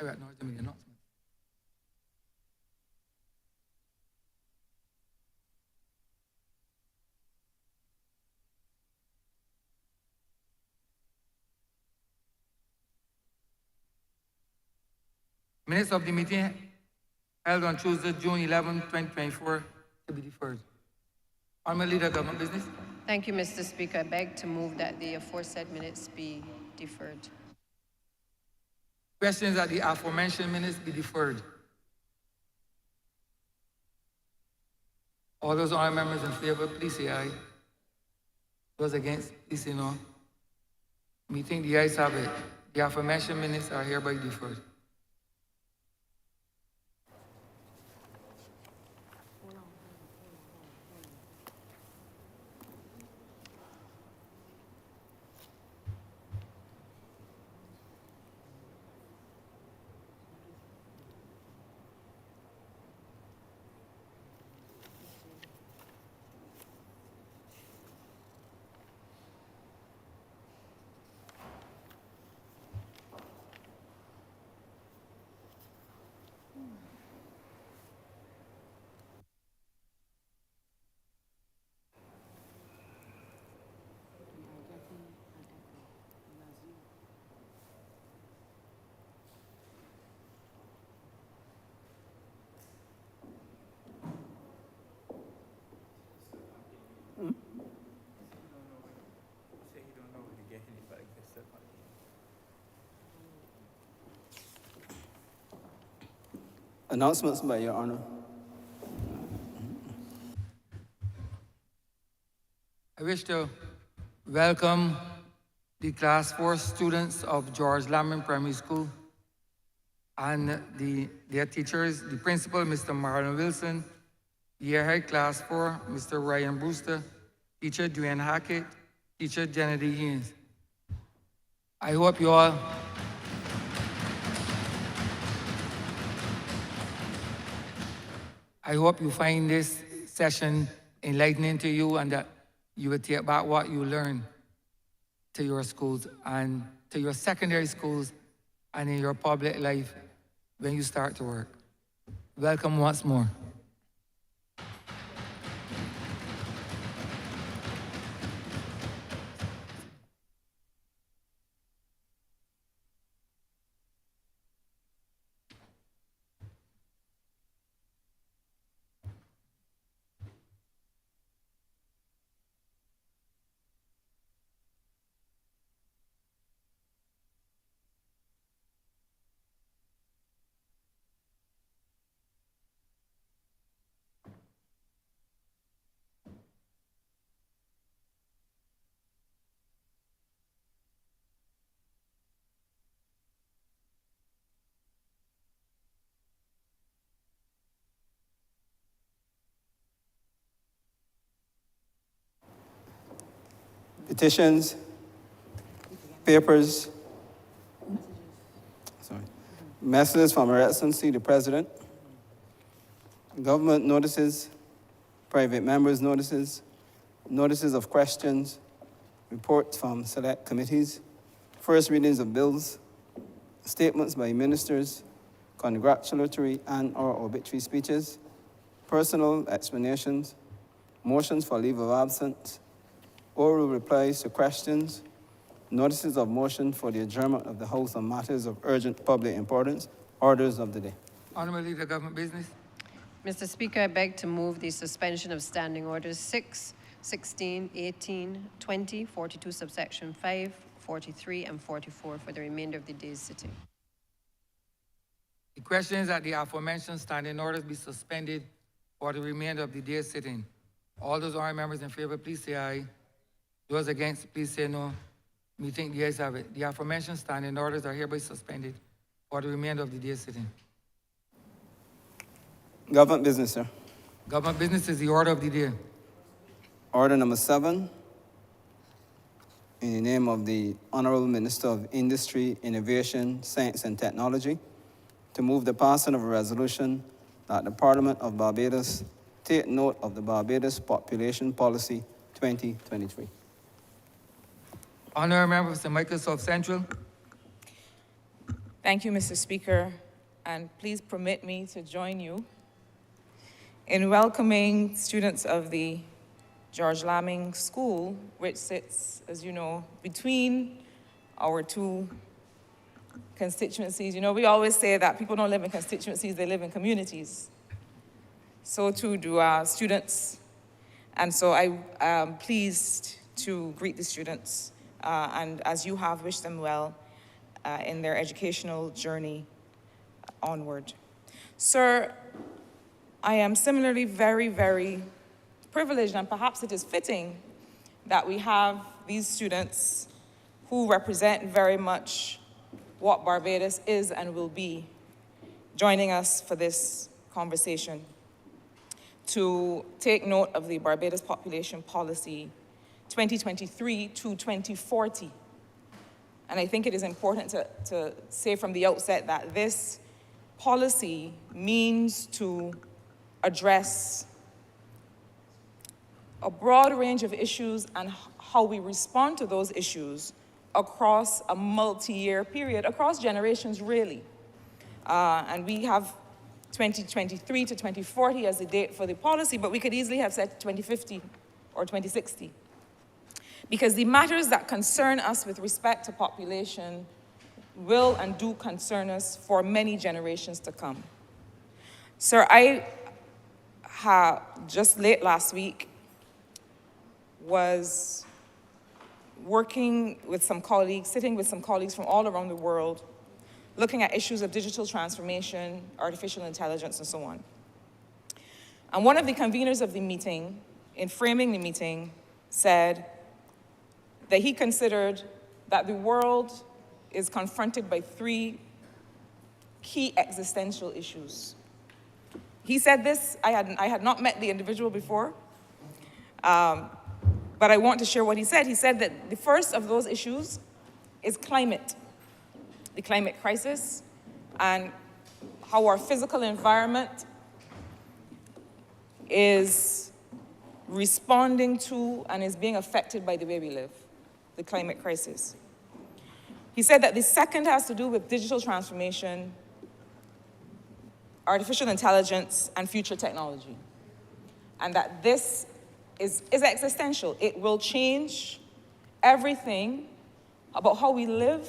I acknowledge the announcement. Minutes of the meeting held on Tuesday, June 11, 2024, to be deferred. Honourable Leader, Government Business. Thank you, Mr. Speaker. I beg to move that the aforesaid minutes be deferred. Questions that the aforementioned minutes be deferred. All those honourable members in favor, please say aye. Those against, please say no. Meeting the ayes have it. The aforementioned minutes are hereby deferred. Announcements by Your Honor. I wish to welcome the Class 4 students of George Lamont Primary School and their teachers, the principal, Mr. Marlon Wilson, Year Head Class 4, Mr. Ryan Brewster, teacher Dwayne Hackett, teacher Kennedy Haynes. I hope you all find this session enlightening to you and that you will take back what you learned to your schools and to your secondary schools and in your public life when you start to work. Welcome once more. Petitions, papers, messages from Her Excellency the President, government notices, private members' notices, notices of questions, reports from select committees, first readings of bills, statements by ministers, congratulatory and/or obituary speeches, personal explanations, motions for leave of absence, oral replies to questions, notices of motion for the adjournment of the House on matters of urgent public importance, orders of the day. Honourable Leader, Government Business. Mr. Speaker, I beg to move the suspension of standing orders 6, 16, 18, 20, 42, subsection 5, 43, and 44 for the remainder of the day's sitting. The question is that the aforementioned standing orders be suspended for the remainder of the day's sitting. All those honourable members in favor, please say aye. Those against, please say no. Meeting the ayes have it. The aforementioned standing orders are hereby suspended for the remainder of the day's sitting. Government business, sir. Government business is the order of the day. Order number 7, in the name of the Honourable Minister of Industry, Innovation, Science and Technology, to move the passing of a resolution that the Parliament of Barbados take note of the Barbados Population Policy 2023. Honourable member for St. Michael South Central. Thank you, Mr. Speaker, and please permit me to join you in welcoming students of the George Lamming School, which sits, as you know, between our two constituencies. You know, we always say that people don't live in constituencies, they live in communities. So too do our students. And so I am pleased to greet the students and, as you have, wish them well in their educational journey onward. Sir, I am similarly very, very privileged, and perhaps it is fitting that we have these students who represent very much what Barbados is and will be joining us for this conversation to take note of the Barbados Population Policy 2023 to 2040. And I think it is important to say from the outset that this policy means to address a broad range of issues and how we respond to those issues across a multi-year period, across generations really. And we have 2023 to 2040 as the date for the policy, but we could easily have said 2050 or 2060. Because the matters that concern us with respect to population will and do concern us for many generations to come. Sir, I just late last week was working with some colleagues, sitting with some colleagues from all around the world, looking at issues of digital transformation, artificial intelligence, and so on. And one of the conveners of the meeting, in framing the meeting, said that he considered that the world is confronted by three key existential issues. He said this, I had not met the individual before, but I want to share what he said. He said that the first of those issues is climate, the climate crisis, and how our physical environment is responding to and is being affected by the way we live, the climate crisis. He said that the second has to do with digital transformation, artificial intelligence, and future technology, and that this is existential. It will change everything about how we live,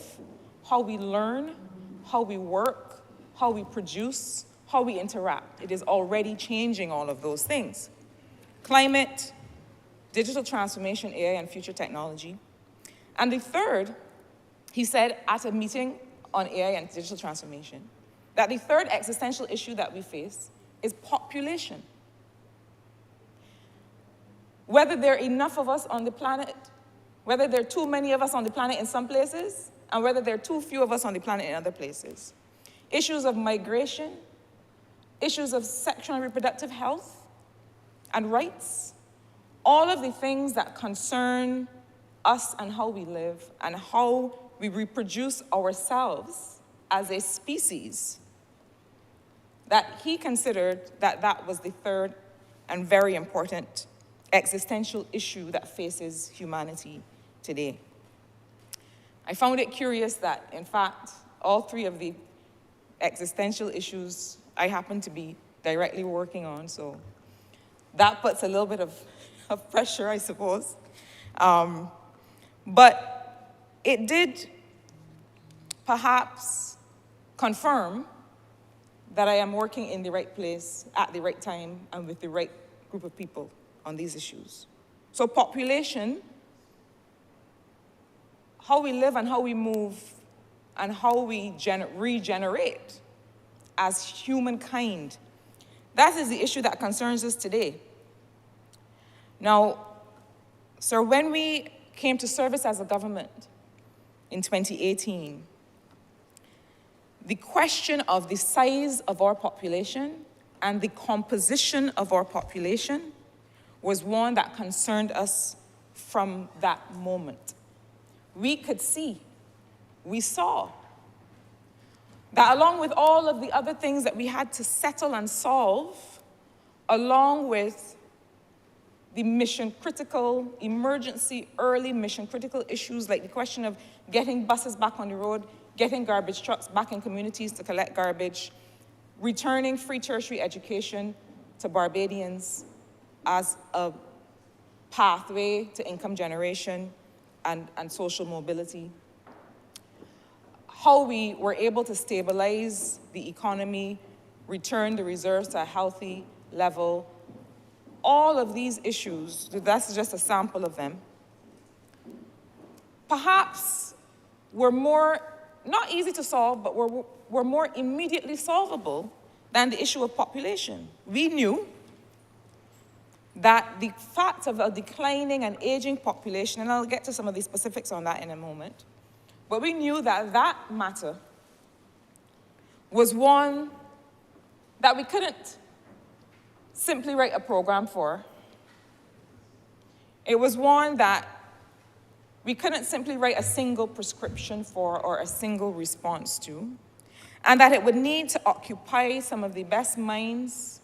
how we learn, how we work, how we produce, how we interact. It is already changing all of those things. Climate, digital transformation, AI, and future technology. And the third, he said at a meeting on AI and digital transformation, that the third existential issue that we face is population. Whether there are enough of us on the planet, whether there are too many of us on the planet in some places, and whether there are too few of us on the planet in other places. Issues of migration, issues of sexual and reproductive health and rights, all of the things that concern us and how we live and how we reproduce ourselves as a species, that he considered that that was the third and very important existential issue that faces humanity today. I found it curious that, in fact, all three of the existential issues I happen to be directly working on, so that puts a little bit of pressure, I suppose. But it did perhaps confirm that I am working in the right place at the right time and with the right group of people on these issues. So population, how we live and how we move and how we regenerate as humankind, that is the issue that concerns us today. Now, sir, when we came to service as a government in 2018, the question of the size of our population and the composition of our population was one that concerned us from that moment. We could see, we saw, that along with all of the other things that we had to settle and solve, along with the mission-critical, emergency, early mission-critical issues like the question of getting buses back on the road, getting garbage trucks back in communities to collect garbage, returning free tertiary education to Barbadians as a pathway to income generation and social mobility. How we were able to stabilize the economy, return the reserves to a healthy level. All of these issues, that's just a sample of them, perhaps were more, not easy to solve, but were more immediately solvable than the issue of population. We knew that the fact of a declining and aging population, and I'll get to some of the specifics on that in a moment, but we knew that that matter was one that we couldn't simply write a program for. It was one that we couldn't simply write a single prescription for or a single response to, and that it would need to occupy some of the best minds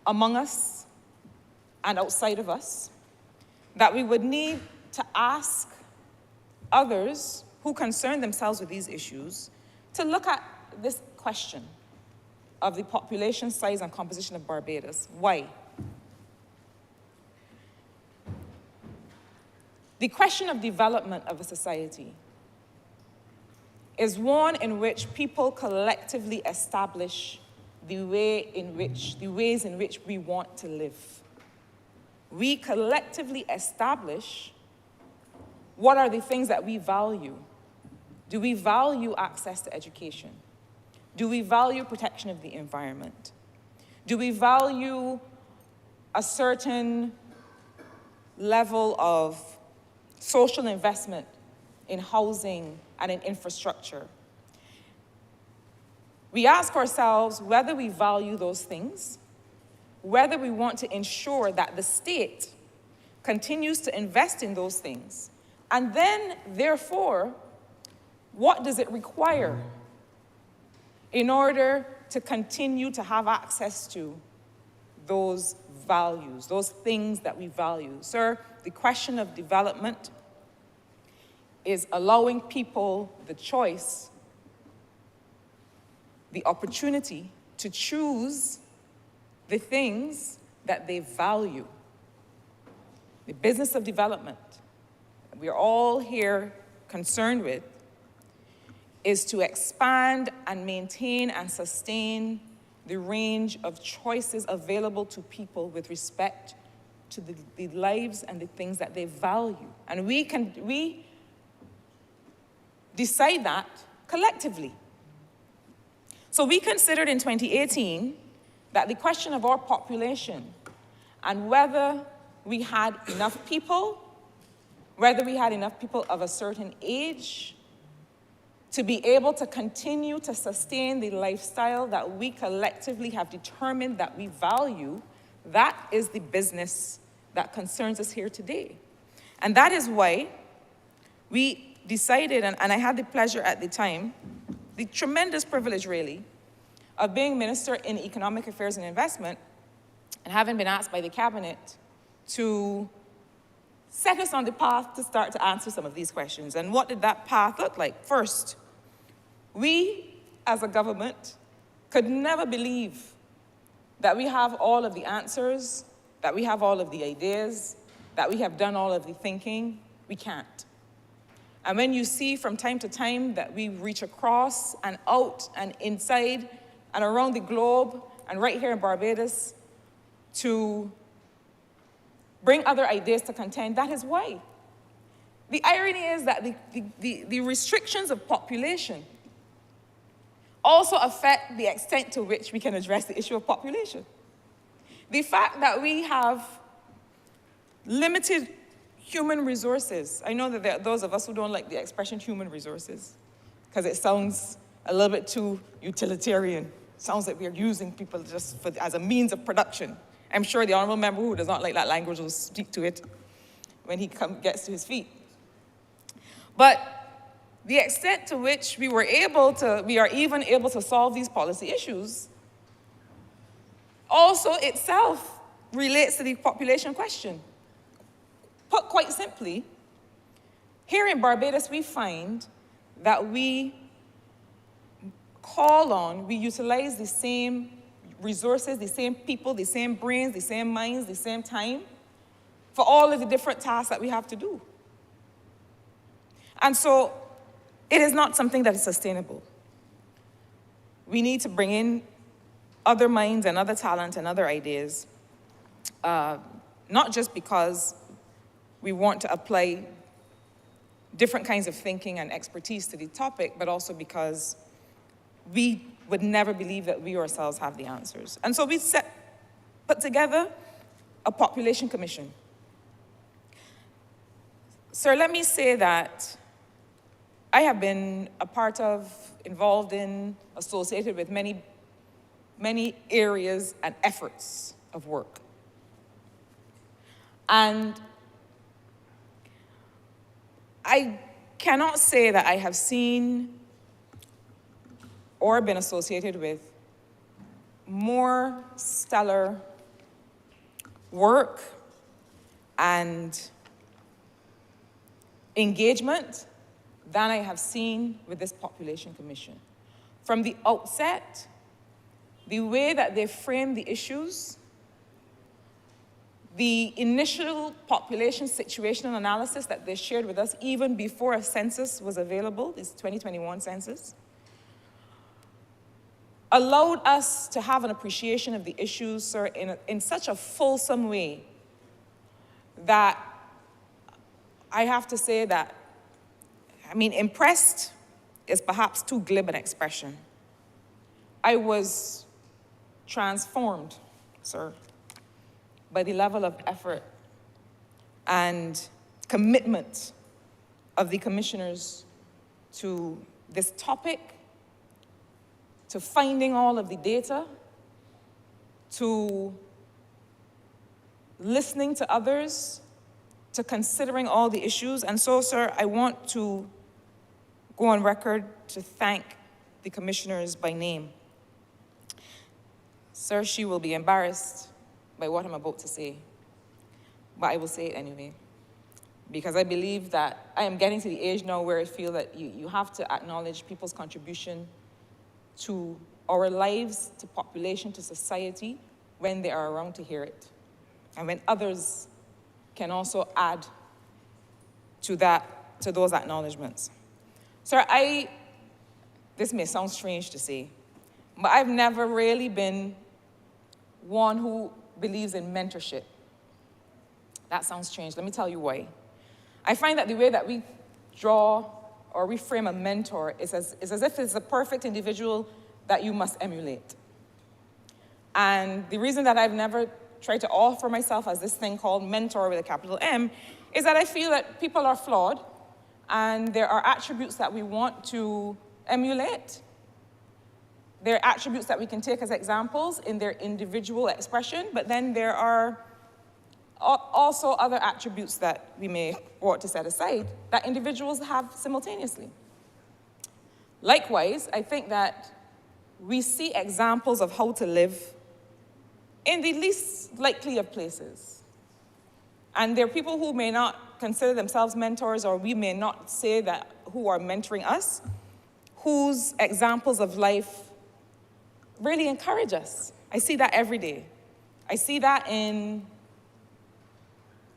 among us and outside of us, that we would need to ask others who concern themselves with these issues to look at this question of the population size and composition of Barbados. Why? The question of development of a society is one in which people collectively establish the ways in which we want to live. We collectively establish what are the things that we value. Do we value access to education? Do we value protection of the environment? Do we value a certain level of social investment in housing and in infrastructure? We ask ourselves whether we value those things, whether we want to ensure that the state continues to invest in those things, and then, therefore, what does it require in order to continue to have access to those values, those things that we value? Sir, the question of development is allowing people the choice, the opportunity to choose the things that they value. The business of development that we are all here concerned with is to expand and maintain and sustain the range of choices available to people with respect to the lives and the things that they value. And we decide that collectively. So we considered in 2018 that the question of our population and whether we had enough people, whether we had enough people of a certain age, to be able to continue to sustain the lifestyle that we collectively have determined that we value, that is the business that concerns us here today. And that is why we decided, and I had the pleasure at the time, the tremendous privilege really, of being Minister in Economic Affairs and Investment and having been asked by the Cabinet to set us on the path to start to answer some of these questions. And what did that path look like? First, we, as a government, could never believe that we have all of the answers, that we have all of the ideas, that we have done all of the thinking. We can't. And when you see from time to time that we reach across and out and inside and around the globe and right here in Barbados to bring other ideas to contend, that is why. The irony is that the restrictions of population also affect the extent to which we can address the issue of population. The fact that we have limited human resources. I know that there are those of us who don't like the expression human resources because it sounds a little bit too utilitarian. Sounds like we are using people just as a means of production. I'm sure the honourable member who does not like that language will speak to it when he gets to his feet. But the extent to which we are even able to solve these policy issues also itself relates to the population question. put quite simply, here in Barbados, we find that we utilize the same resources, the same people, the same brains, the same minds, the same time for all of the different tasks that we have to do. And so it is not something that is sustainable. We need to bring in other minds and other talent and other ideas, not just because we want to apply different kinds of thinking and expertise to the topic, but also because we would never believe that we ourselves have the answers. And so we put together a population commission. Sir, let me say that I have been a part of, involved in, associated with many, many areas and efforts of work. And I cannot say that I have seen or been associated with more stellar work and engagement than I have seen with this population commission. From the outset, the way that they frame the issues, the initial population situational analysis that they shared with us even before a census was available, this 2021 census, allowed us to have an appreciation of the issues, sir, in such a fulsome way that I have to say that, impressed is perhaps too glib an expression. I was transformed, sir, by the level of effort and commitment of the commissioners to this topic, to finding all of the data, to listening to others, to considering all the issues. And so, sir, I want to go on record to thank the commissioners by name. Sir, she will be embarrassed by what I'm about to say, but I will say it anyway, because I believe that I am getting to the age now where I feel that you have to acknowledge people's contribution to our lives, to population, to society, when they are around to hear it, and when others can also add to those acknowledgements. Sir, this may sound strange to say, but I've never really been one who believes in mentorship. That sounds strange. Let me tell you why. I find that the way that we draw or reframe a mentor is as if it's the perfect individual that you must emulate. And the reason that I've never tried to offer myself as this thing called mentor with a capital M is that I feel that people are flawed and there are attributes that we want to emulate. There are attributes that we can take as examples in their individual expression, but then there are also other attributes that we may want to set aside that individuals have simultaneously. Likewise, I think that we see examples of how to live in the least likely of places. And there are people who may not consider themselves mentors, or we may not say that who are mentoring us, whose examples of life really encourage us. I see that every day. I see that in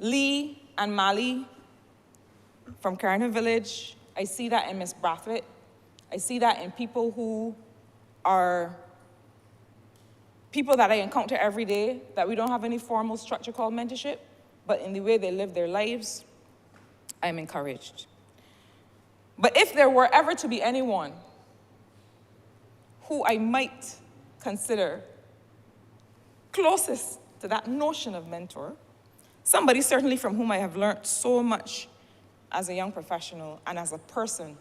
Lee and Mali from Carina Village. I see that in Miss Brathwaite. I see that in people who are people that I encounter every day, that we don't have any formal structure called mentorship, but in the way they live their lives, I'm encouraged. But if there were ever to be anyone who I might consider closest to that notion of mentor, somebody certainly from whom I have learned so much as a young professional and as a person,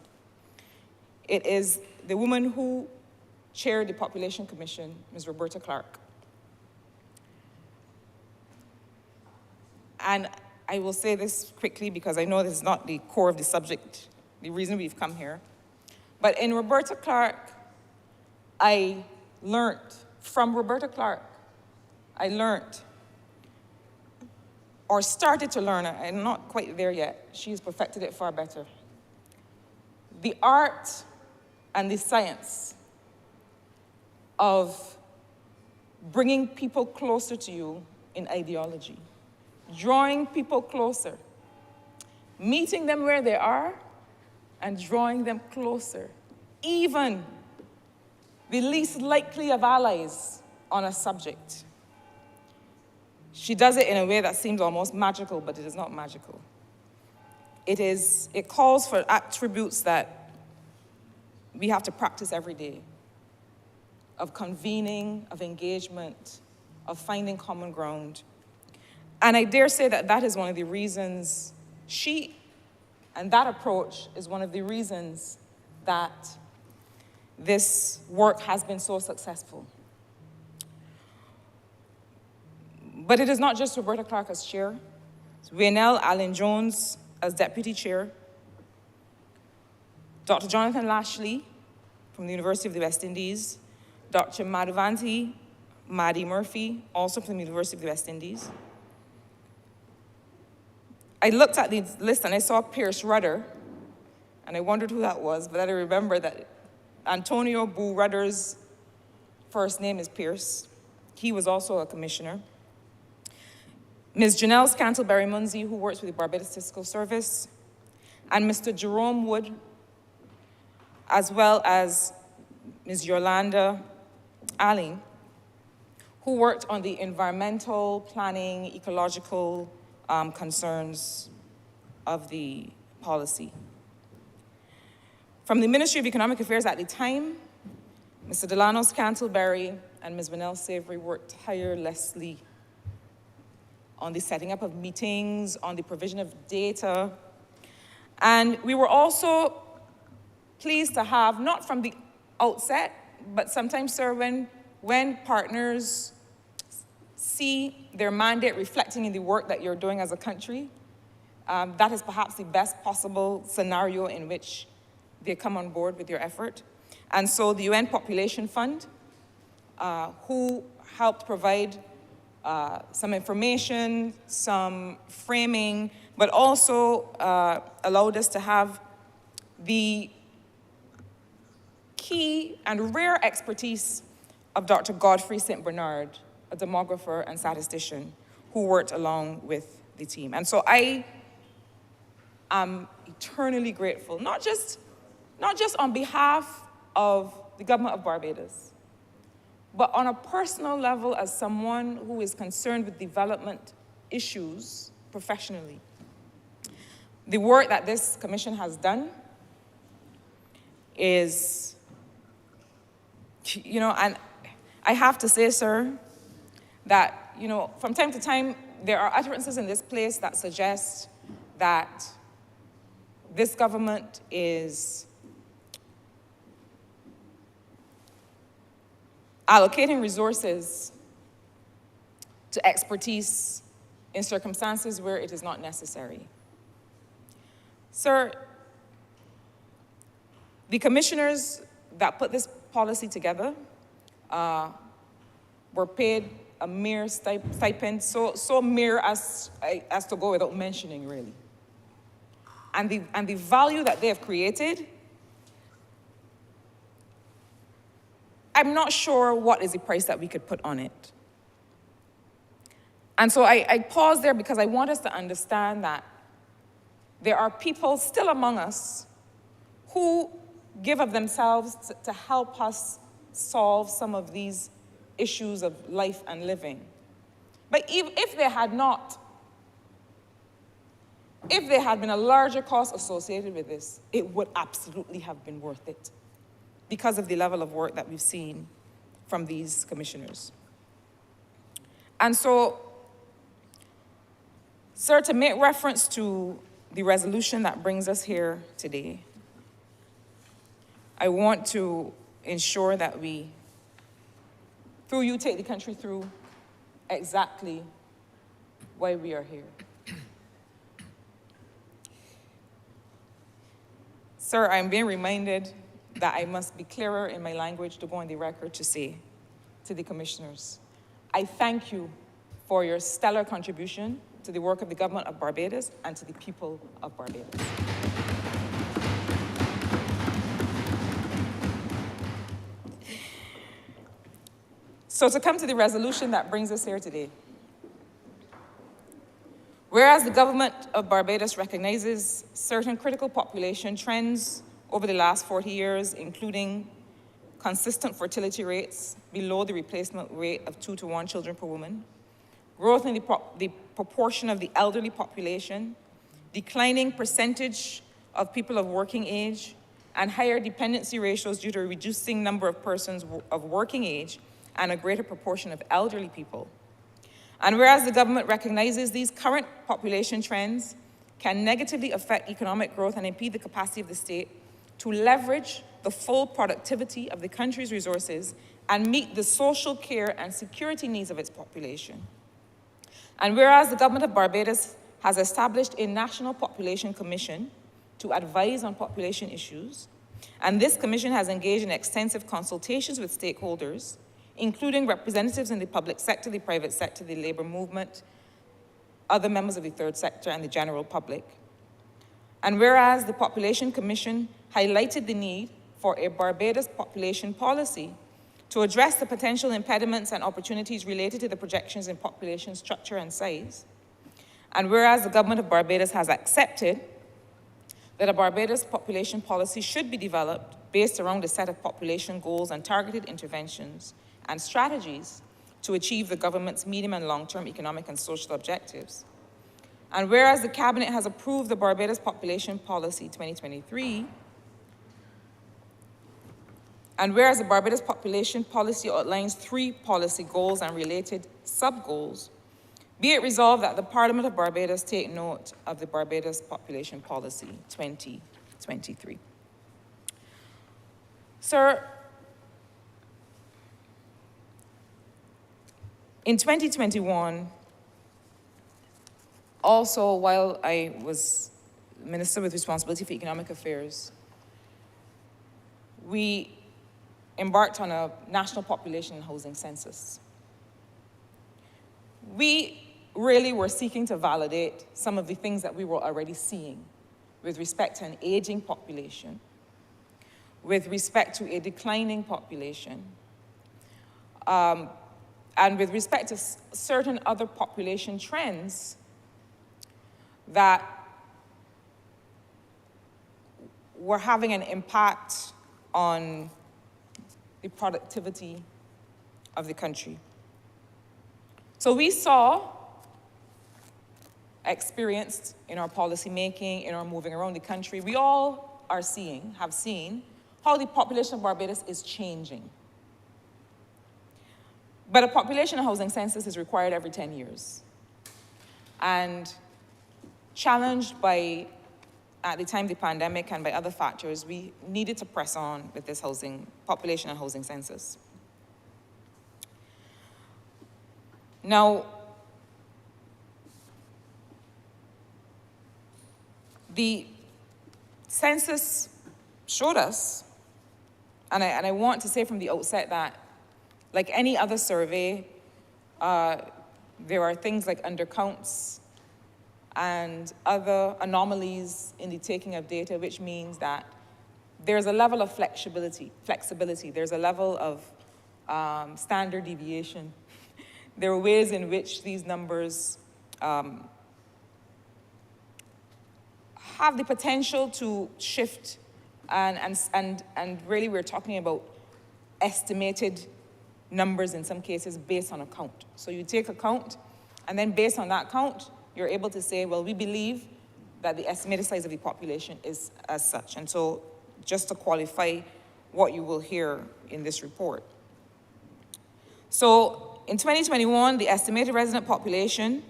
it is the woman who chaired the Population Commission, Ms. Roberta Clark. And I will say this quickly because I know this is not the core of the subject, the reason we've come here. But in Roberta Clark, from Roberta Clark, I learned or started to learn, I'm not quite there yet, she's perfected it far better, the art and the science of bringing people closer to you in ideology, drawing people closer, meeting them where they are, and drawing them closer, even the least likely of allies on a subject. She does it in a way that seems almost magical, but it is not magical. It calls for attributes that we have to practice every day, of convening, of engagement, of finding common ground. And I dare say that that is one of the reasons and that approach is one of the reasons that this work has been so successful. But it is not just Roberta Clark as chair. It's Waynell Allen-Jones as deputy chair, Dr. Jonathan Lashley from the University of the West Indies, Dr. Madhuvanti Maddie Murphy, also from the University of the West Indies. I looked at the list and I saw Pierce Rudder, and I wondered who that was, but then I remember that Antonio Boo Rudder's first name is Pierce. He was also a commissioner. Ms. Janelle Scantleberry-Munsey, who works with the Barbados Statistical Service, and Mr. Jerome Wood, as well as Ms. Yolanda Alling, who worked on the environmental, planning, ecological concerns of the policy. From the Ministry of Economic Affairs at the time, Mr. Delano Scantleberry and Ms. Vanell Savory worked tirelessly on the setting up of meetings, on the provision of data. And we were also pleased to have, not from the outset, but sometimes, sir, when partners see their mandate reflecting in the work that you're doing as a country, that is perhaps the best possible scenario in which they come on board with your effort. And so the UN Population Fund, who helped provide some information, some framing, but also allowed us to have the key and rare expertise of Dr. Godfrey St. Bernard, a demographer and statistician who worked along with the team. And so I am eternally grateful, not just on behalf of the government of Barbados, but on a personal level as someone who is concerned with development issues professionally. The work that this commission has done is, and I have to say, sir, that, from time to time, there are utterances in this place that suggest that this government is allocating resources to expertise in circumstances where it is not necessary. Sir, the commissioners that put this policy together were paid a mere stipend, so mere as to go without mentioning, really. And the value that they have created, I'm not sure what is the price that we could put on it. And so I pause there because I want us to understand that there are people still among us who give of themselves to help us solve some of these issues of life and living. But if there had been a larger cost associated with this, it would absolutely have been worth it because of the level of work that we've seen from these commissioners. And so, sir, to make reference to the resolution that brings us here today, I want to ensure that we, through you, take the country through exactly why we are here. Sir, I'm being reminded that I must be clearer in my language to go on the record to say to the commissioners, I thank you for your stellar contribution to the work of the government of Barbados and to the people of Barbados. So to come to the resolution that brings us here today. Whereas the government of Barbados recognizes certain critical population trends over the last 40 years, including consistent fertility rates below the replacement rate of 2 to 1 children per woman, growth in the proportion of the elderly population, declining percentage of people of working age, and higher dependency ratios due to a reducing number of persons of working age and a greater proportion of elderly people. And whereas the government recognizes these current population trends can negatively affect economic growth and impede the capacity of the state to leverage the full productivity of the country's resources and meet the social care and security needs of its population. And whereas the government of Barbados has established a National Population Commission to advise on population issues, and this commission has engaged in extensive consultations with stakeholders, including representatives in the public sector, the private sector, the labor movement, other members of the third sector, and the general public. And whereas the Population Commission highlighted the need for a Barbados population policy to address the potential impediments and opportunities related to the projections in population structure and size, and whereas the government of Barbados has accepted that a Barbados population policy should be developed based around a set of population goals and targeted interventions and strategies to achieve the government's medium and long-term economic and social objectives. And whereas the Cabinet has approved the Barbados Population Policy 2023, and whereas the Barbados Population Policy outlines 3 policy goals and related sub-goals, be it resolved that the Parliament of Barbados take note of the Barbados Population Policy 2023. Sir, in 2021, also while I was Minister with responsibility for economic affairs, we embarked on a national population and housing census. We really were seeking to validate some of the things that we were already seeing with respect to an aging population, with respect to a declining population, and with respect to certain other population trends that were having an impact on the productivity of the country. So we experienced in our policy making, in our moving around the country, we all have seen how the population of Barbados is changing. But a population and housing census is required every 10 years. And challenged by, at the time, the pandemic and by other factors, we needed to press on with this population and housing census. Now, the census showed us, and I want to say from the outset that, like any other survey, there are things like undercounts and other anomalies in the taking of data, which means that there's a level of flexibility. There's a level of standard deviation. There are ways in which these numbers have the potential to shift, and really we're talking about estimated numbers in some cases based on a count. So you take a count, and then based on that count, you're able to say, well, we believe that the estimated size of the population is as such. And so just to qualify what you will hear in this report. So in 2021, the estimated resident population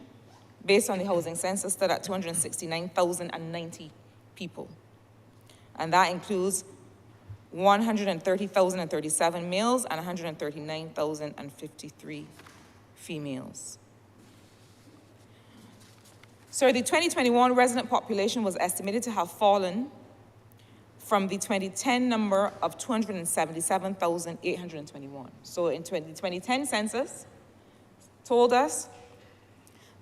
based on the housing census stood at 269,090 people. And that includes 130,037 males and 139,053 females. So the 2021 resident population was estimated to have fallen from the 2010 number of 277,821. So in the 2010 census told us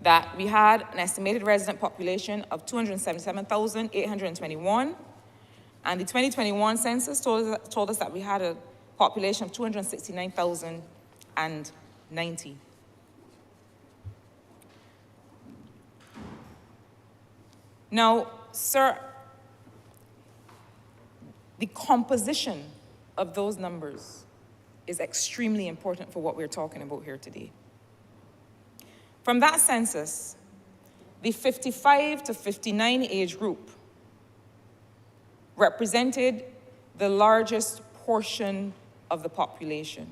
that we had an estimated resident population of 277,821, and the 2021 census told us that we had a population of 269,090. Now, sir, the composition of those numbers is extremely important for what we're talking about here today. From that census, the 55 to 59 age group represented the largest portion of the population.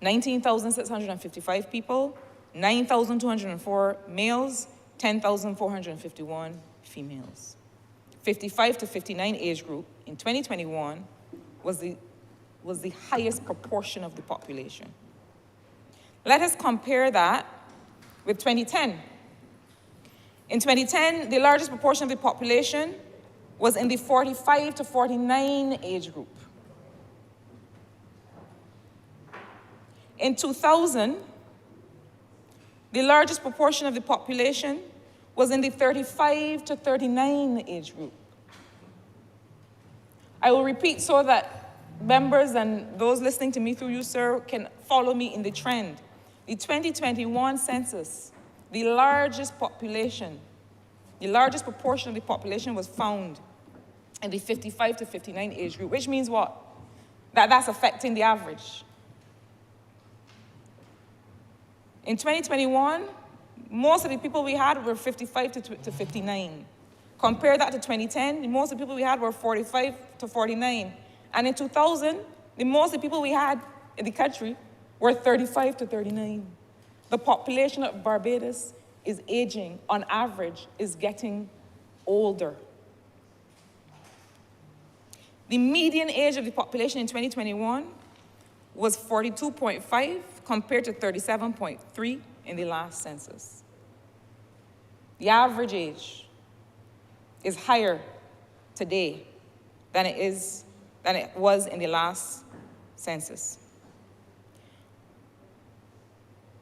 19,655 people, 9,204 males, 10,451 females. 55 to 59 age group in 2021 was the highest proportion of the population. Let us compare that with 2010. In 2010, the largest proportion of the population was in the 45 to 49 age group. In 2000, the largest proportion of the population was in the 35 to 39 age group. I will repeat so that members and those listening to me through you, sir, can follow me in the trend. The 2021 census, the largest proportion of the population was found in the 55 to 59 age group, which means what? That's affecting the average. In 2021, most of the people we had were 55 to 59. Compare that to 2010, most of the people we had were 45 to 49. And in 2000, the most of the people we had in the country were 35 to 39. The population of Barbados is aging, on average, is getting older. The median age of the population in 2021 was 42.5 compared to 37.3 in the last census. The average age is higher today than it was in the last census.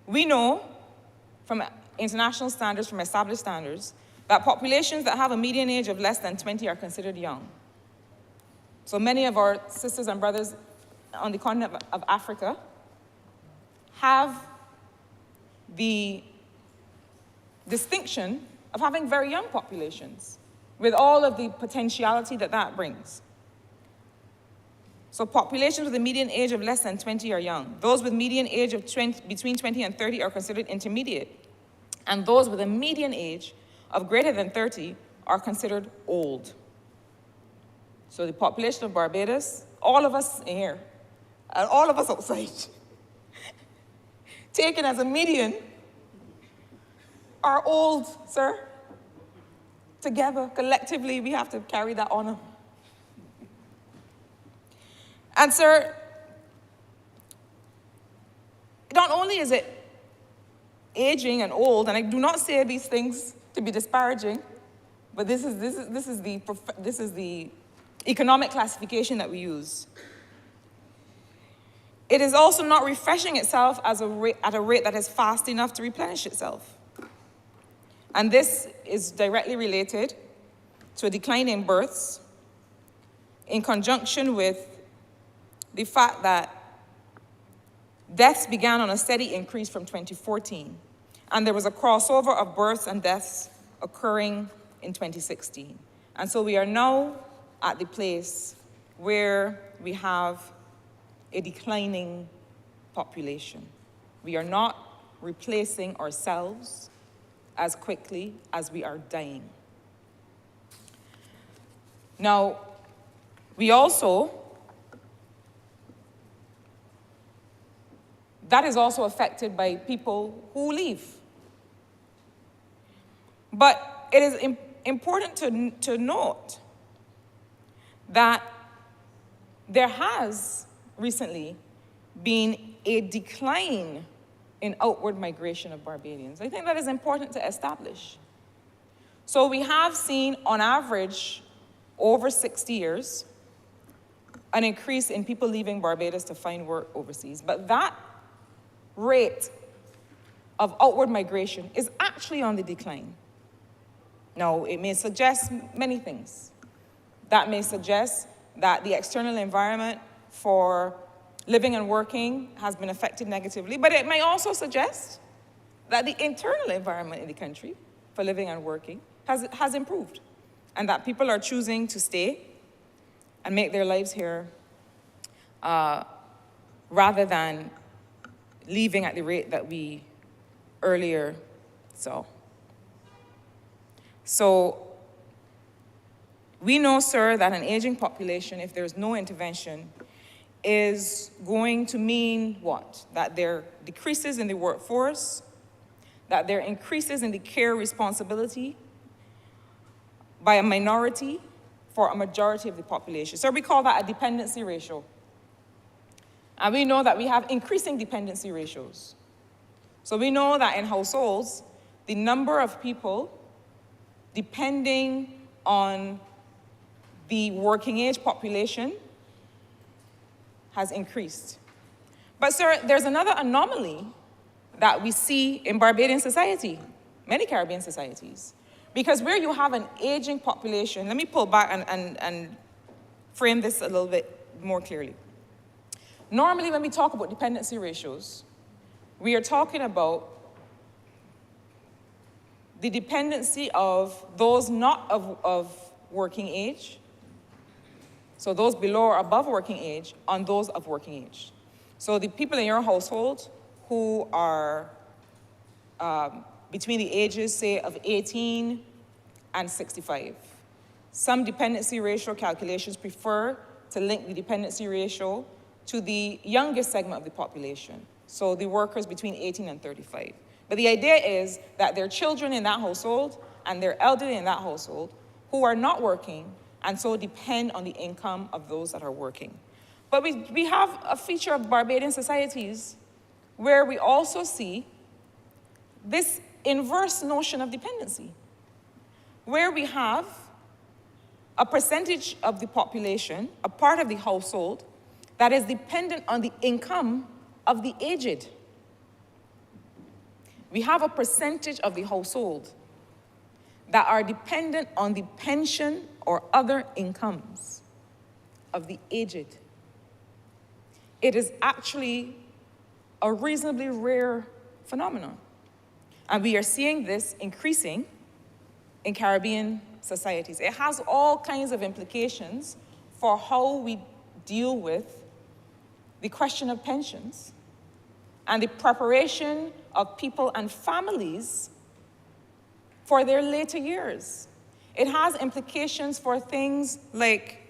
We know from international standards, from established standards, that populations that have a median age of less than 20 are considered young. So many of our sisters and brothers on the continent of Africa have the distinction of having very young populations with all of the potentiality that brings. So populations with a median age of less than 20 are young. Those with median age of between 20 and 30 are considered intermediate. And those with a median age of greater than 30 are considered old. So the population of Barbados, all of us in here, and all of us outside, taken as a median, are old, sir. Together, collectively, we have to carry that honor. And sir, not only is it aging and old, and I do not say these things to be disparaging, but this is the economic classification that we use. It is also not refreshing itself at a rate that is fast enough to replenish itself. And this is directly related to a decline in births in conjunction with the fact that deaths began on a steady increase from 2014, and there was a crossover of births and deaths occurring in 2016. And so we are now at the place where we have a declining population. We are not replacing ourselves as quickly as we are dying. Now, we also, that is also affected by people who leave. But it is important to note that there has recently been a decline in outward migration of Barbadians. I think that is important to establish. So we have seen, on average, over 60 years, an increase in people leaving Barbados to find work overseas. But that rate of outward migration is actually on the decline. Now, it may suggest many things. That may suggest that the external environment for living and working has been affected negatively, but it may also suggest that the internal environment in the country for living and working has improved, and that people are choosing to stay and make their lives here rather than leaving at the rate that we earlier saw. So we know, sir, that an aging population, if there's no intervention, is going to mean what? That there are decreases in the workforce, that there are increases in the care responsibility by a minority for a majority of the population. So we call that a dependency ratio. And we know that we have increasing dependency ratios. So we know that in households, the number of people depending on the working age population has increased. But sir, there's another anomaly that we see in Barbadian society, many Caribbean societies. Because where you have an aging population, let me pull back and frame this a little bit more clearly. Normally when we talk about dependency ratios, we are talking about the dependency of those not of working age, so those below or above working age, on those of working age. So the people in your household who are between the ages, say, of 18 and 65. Some dependency ratio calculations prefer to link the dependency ratio to the youngest segment of the population, so the workers between 18 and 35. But the idea is that there are children in that household and there are elderly in that household who are not working and so depend on the income of those that are working. But we have a feature of Barbadian societies where we also see this inverse notion of dependency, where we have a percentage of the population, a part of the household, that is dependent on the income of the aged. We have a percentage of the household that are dependent on the pension or other incomes of the aged. It is actually a reasonably rare phenomenon. And we are seeing this increasing in Caribbean societies. It has all kinds of implications for how we deal with the question of pensions and the preparation of people and families for their later years. It has implications for things like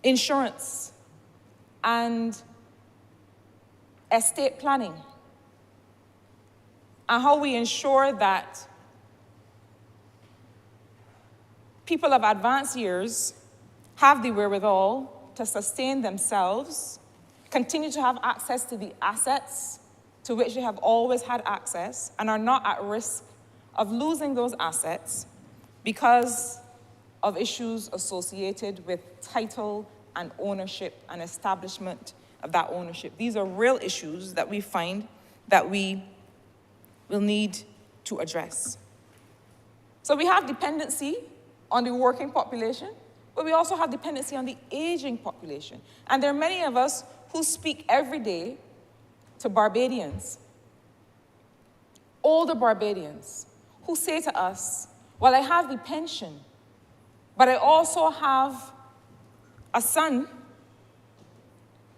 insurance and estate planning, and how we ensure that people of advanced years have the wherewithal to sustain themselves, continue to have access to the assets to which they have always had access, and are not at risk of losing those assets because of issues associated with title and ownership and establishment of that ownership. These are real issues that we find that we will need to address. So we have dependency on the working population, but we also have dependency on the aging population. And there are many of us who speak every day to Barbadians, older Barbadians, who say to us, well, I have the pension, but I also have a son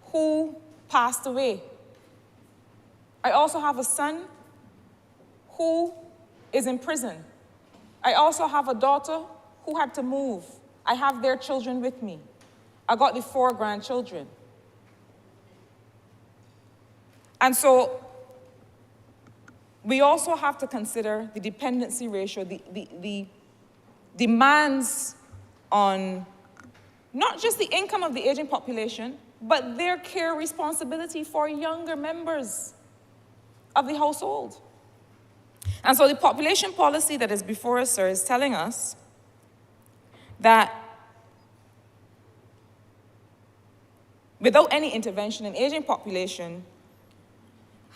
who passed away. I also have a son who is in prison. I also have a daughter who had to move. I have their children with me. I got the 4 grandchildren. And so we also have to consider the dependency ratio, the demands on not just the income of the aging population, but their care responsibility for younger members of the household. And so the population policy that is before us, sir, is telling us that without any intervention, an aging population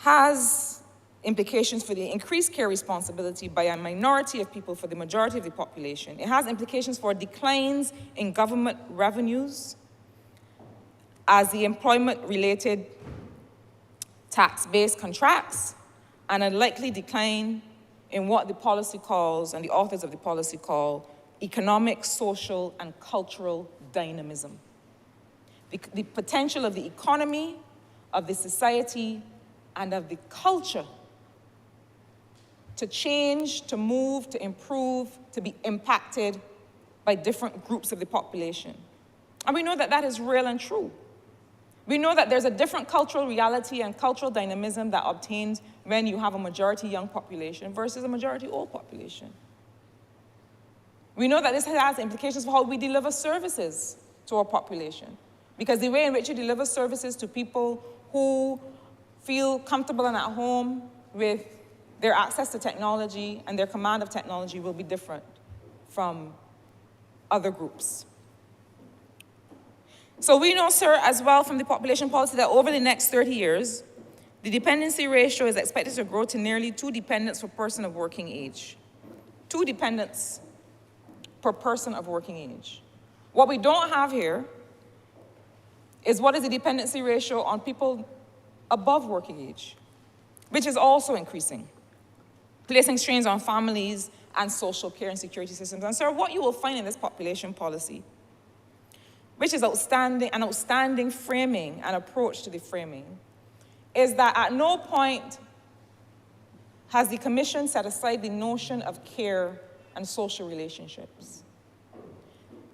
has implications for the increased care responsibility by a minority of people for the majority of the population. It has implications for declines in government revenues as the employment-related tax base contracts, and a likely decline in what the policy calls, and the authors of the policy call, economic, social, and cultural dynamism. The potential of the economy, of the society, and of the culture to change, to move, to improve, to be impacted by different groups of the population. And we know that that is real and true. We know that there's a different cultural reality and cultural dynamism that obtains when you have a majority young population versus a majority old population. We know that this has implications for how we deliver services to our population, because the way in which you deliver services to people who feel comfortable and at home with their access to technology and their command of technology will be different from other groups. So we know, sir, as well from the population policy that over the next 30 years, the dependency ratio is expected to grow to nearly 2 dependents per person of working age. 2 dependents per person of working age. What we don't have here is what is the dependency ratio on people above working age, which is also increasing, placing strains on families and social care and security systems. And sir, what you will find in this population policy, which is an outstanding framing and approach to the framing, is that at no point has the Commission set aside the notion of care and social relationships.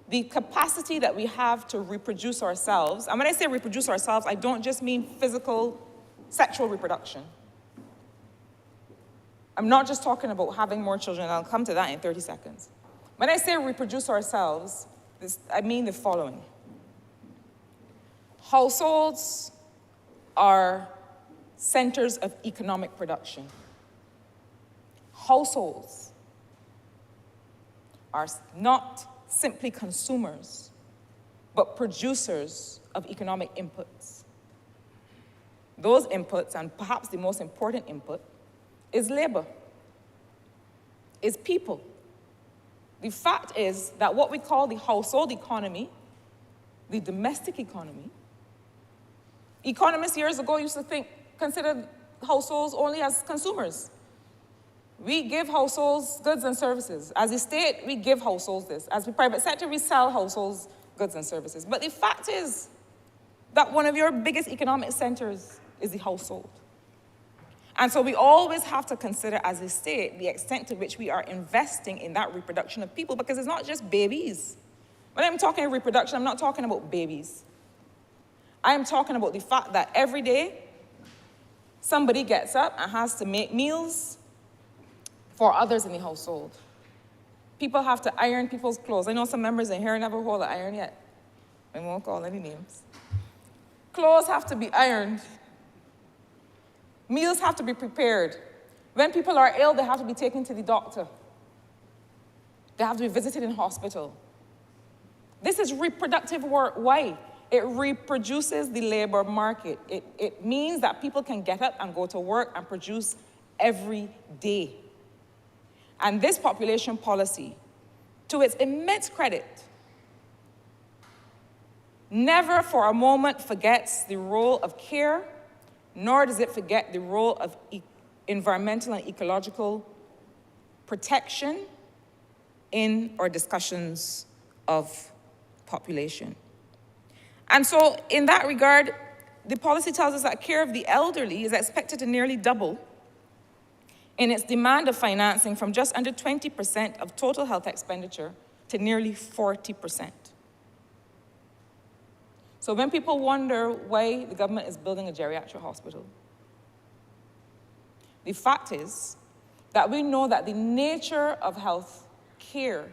The capacity that we have to reproduce ourselves, and when I say reproduce ourselves, I don't just mean physical, sexual reproduction. I'm not just talking about having more children, I'll come to that in 30 seconds. When I say reproduce ourselves, I mean the following. Households are centers of economic production. Households are not simply consumers, but producers of economic inputs. Those inputs, and perhaps the most important input, is labor, is people. The fact is that what we call the household economy, the domestic economy, economists years ago used to consider households only as consumers. We give households goods and services. As a state, we give households this. As the private sector, we sell households goods and services. But the fact is that one of your biggest economic centers is the household. And so we always have to consider as a state the extent to which we are investing in that reproduction of people, because it's not just babies. When I'm talking reproduction, I'm not talking about babies. I am talking about the fact that every day somebody gets up and has to make meals for others in the household. People have to iron people's clothes. I know some members in here never hold an iron yet. I won't call any names. Clothes have to be ironed. Meals have to be prepared. When people are ill, they have to be taken to the doctor. They have to be visited in hospital. This is reproductive work. Why? It reproduces the labor market. It means that people can get up and go to work and produce every day. And this population policy, to its immense credit, never for a moment forgets the role of care, nor does it forget the role of environmental and ecological protection in our discussions of population. And so in that regard, the policy tells us that care of the elderly is expected to nearly double in its demand of financing from just under 20% of total health expenditure to nearly 40%. So when people wonder why the government is building a geriatric hospital, the fact is that we know that the nature of health care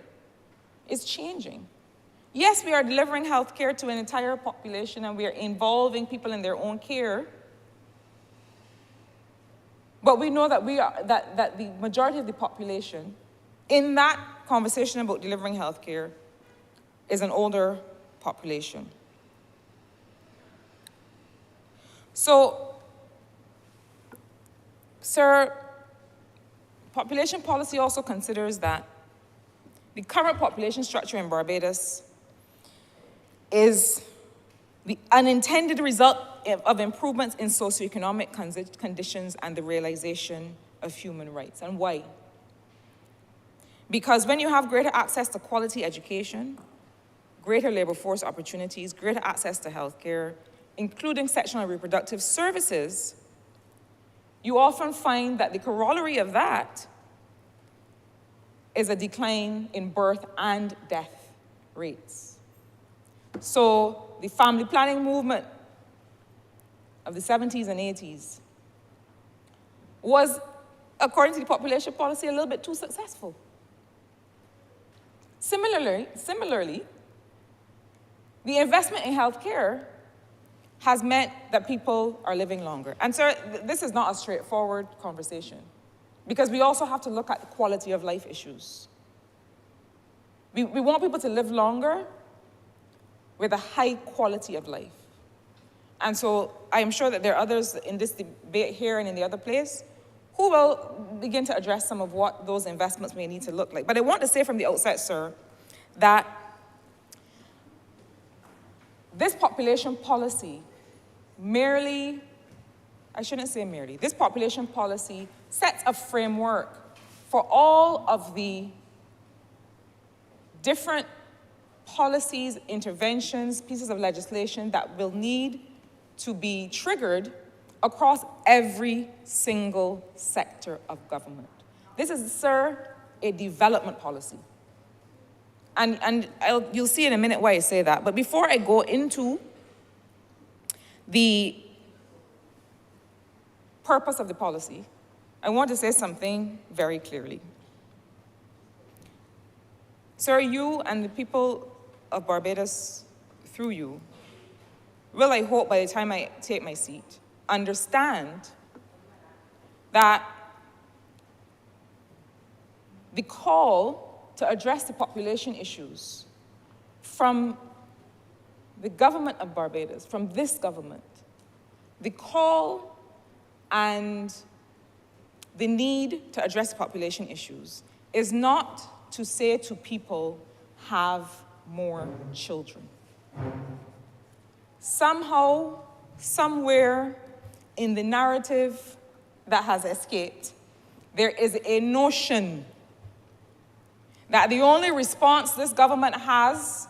is changing. Yes, we are delivering health care to an entire population and we are involving people in their own care, but we know that that the majority of the population in that conversation about delivering health care is an older population. So Sir, population policy also considers that the current population structure in Barbados is the unintended result of improvements in socioeconomic conditions and the realization of human rights. And why? Because when you have greater access to quality education, greater labor force opportunities, greater access to healthcare, including sexual and reproductive services, you often find that the corollary of that is a decline in birth and death rates. So the family planning movement of the 70s and 80s was, according to the population policy, a little bit too successful. Similarly, the investment in healthcare has meant that people are living longer. And so this is not a straightforward conversation, because we also have to look at the quality of life issues. We want people to live longer with a high quality of life. And so I am sure that there are others in this debate here and in the other place who will begin to address some of what those investments may need to look like. But I want to say from the outset, sir, that this population policy this population policy sets a framework for all of the different policies, interventions, pieces of legislation that will need to be triggered across every single sector of government. This is, sir, a development policy. And you'll see in a minute why I say that. But before I go into the purpose of the policy, I want to say something very clearly. Sir, you and the people of Barbados, through you, will, I hope, by the time I take my seat, understand that the call to address the population issues from the government of Barbados, from this government, the call and the need to address population issues is not to say to people, have more children. Somehow, somewhere in the narrative that has escaped, there is a notion that the only response this government has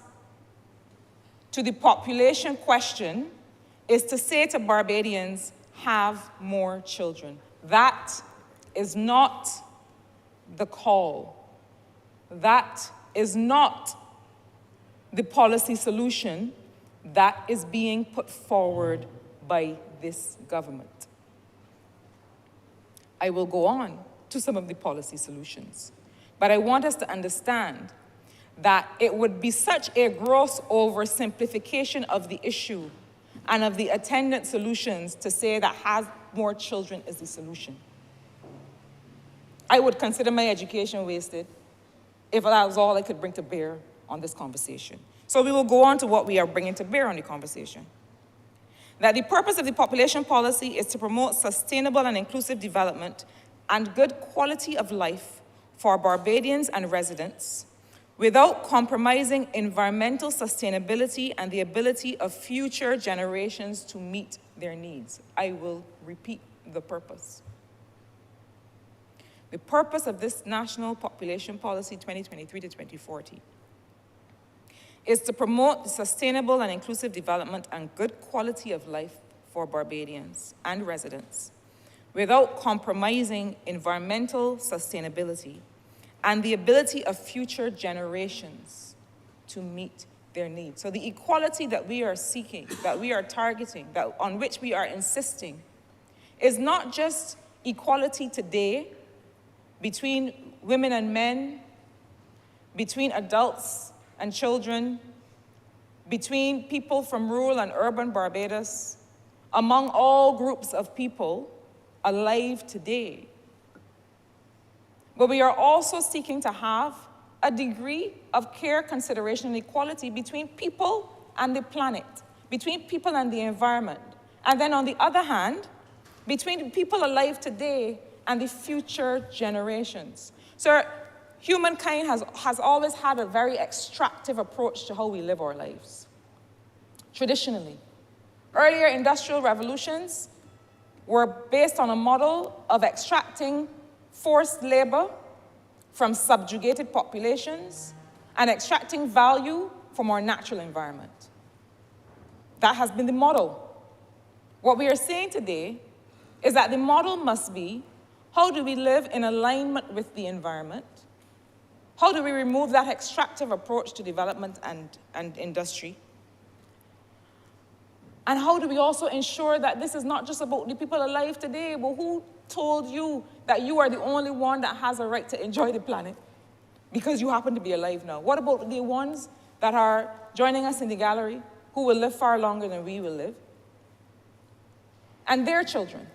to the population question is to say to Barbadians, have more children. That is not the call. That is not the policy solution that is being put forward by this government. I will go on to some of the policy solutions, but I want us to understand that it would be such a gross oversimplification of the issue and of the attendant solutions to say that have more children is the solution. I would consider my education wasted if that was all I could bring to bear on this conversation. So we will go on to what we are bringing to bear on the conversation. That the purpose of the population policy is to promote sustainable and inclusive development and good quality of life for Barbadians and residents without compromising environmental sustainability and the ability of future generations to meet their needs. I will repeat the purpose. The purpose of this National Population Policy 2023 to 2040 is to promote sustainable and inclusive development and good quality of life for Barbadians and residents without compromising environmental sustainability and the ability of future generations to meet their needs. So the equality that we are seeking, that we are targeting, on which we are insisting, is not just equality today between women and men, between adults and children, between people from rural and urban Barbados, among all groups of people alive today. But we are also seeking to have a degree of care, consideration, and equality between people and the planet, between people and the environment. And then on the other hand, between the people alive today and the future generations. So humankind has always had a very extractive approach to how we live our lives, traditionally. Earlier industrial revolutions were based on a model of extracting forced labor from subjugated populations and extracting value from our natural environment. That has been the model. What we are saying today is that the model must be, how do we live in alignment with the environment? How do we remove that extractive approach to development and industry? And how do we also ensure that this is not just about the people alive today, but who told you that you are the only one that has a right to enjoy the planet because you happen to be alive now? What about the ones that are joining us in the gallery who will live far longer than we will live? And their children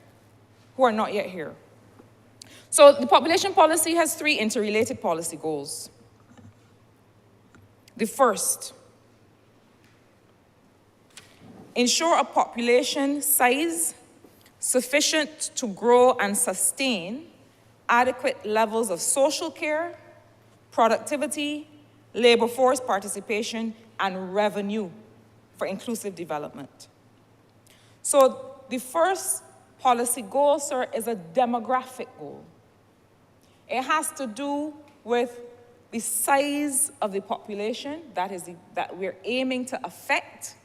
who are not yet here. So the population policy has 3 interrelated policy goals. The first, ensure a population size sufficient to grow and sustain adequate levels of social care, productivity, labor force participation, and revenue for inclusive development. So the first policy goal, sir, is a demographic goal. It has to do with the size of the population that we're aiming to affect.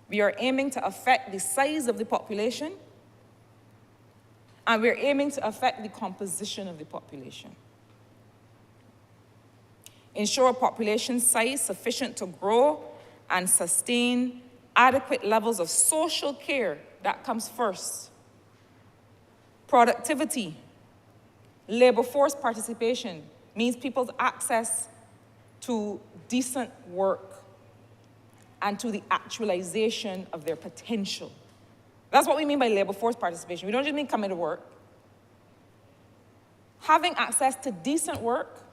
We are aiming to affect the size of the population, and we're aiming to affect the composition of the population. Ensure a population size sufficient to grow and sustain adequate levels of social care. That comes first. Productivity, labor force participation means people's access to decent work and to the actualization of their potential. That's what we mean by labor force participation. We don't just mean coming to work. Having access to decent work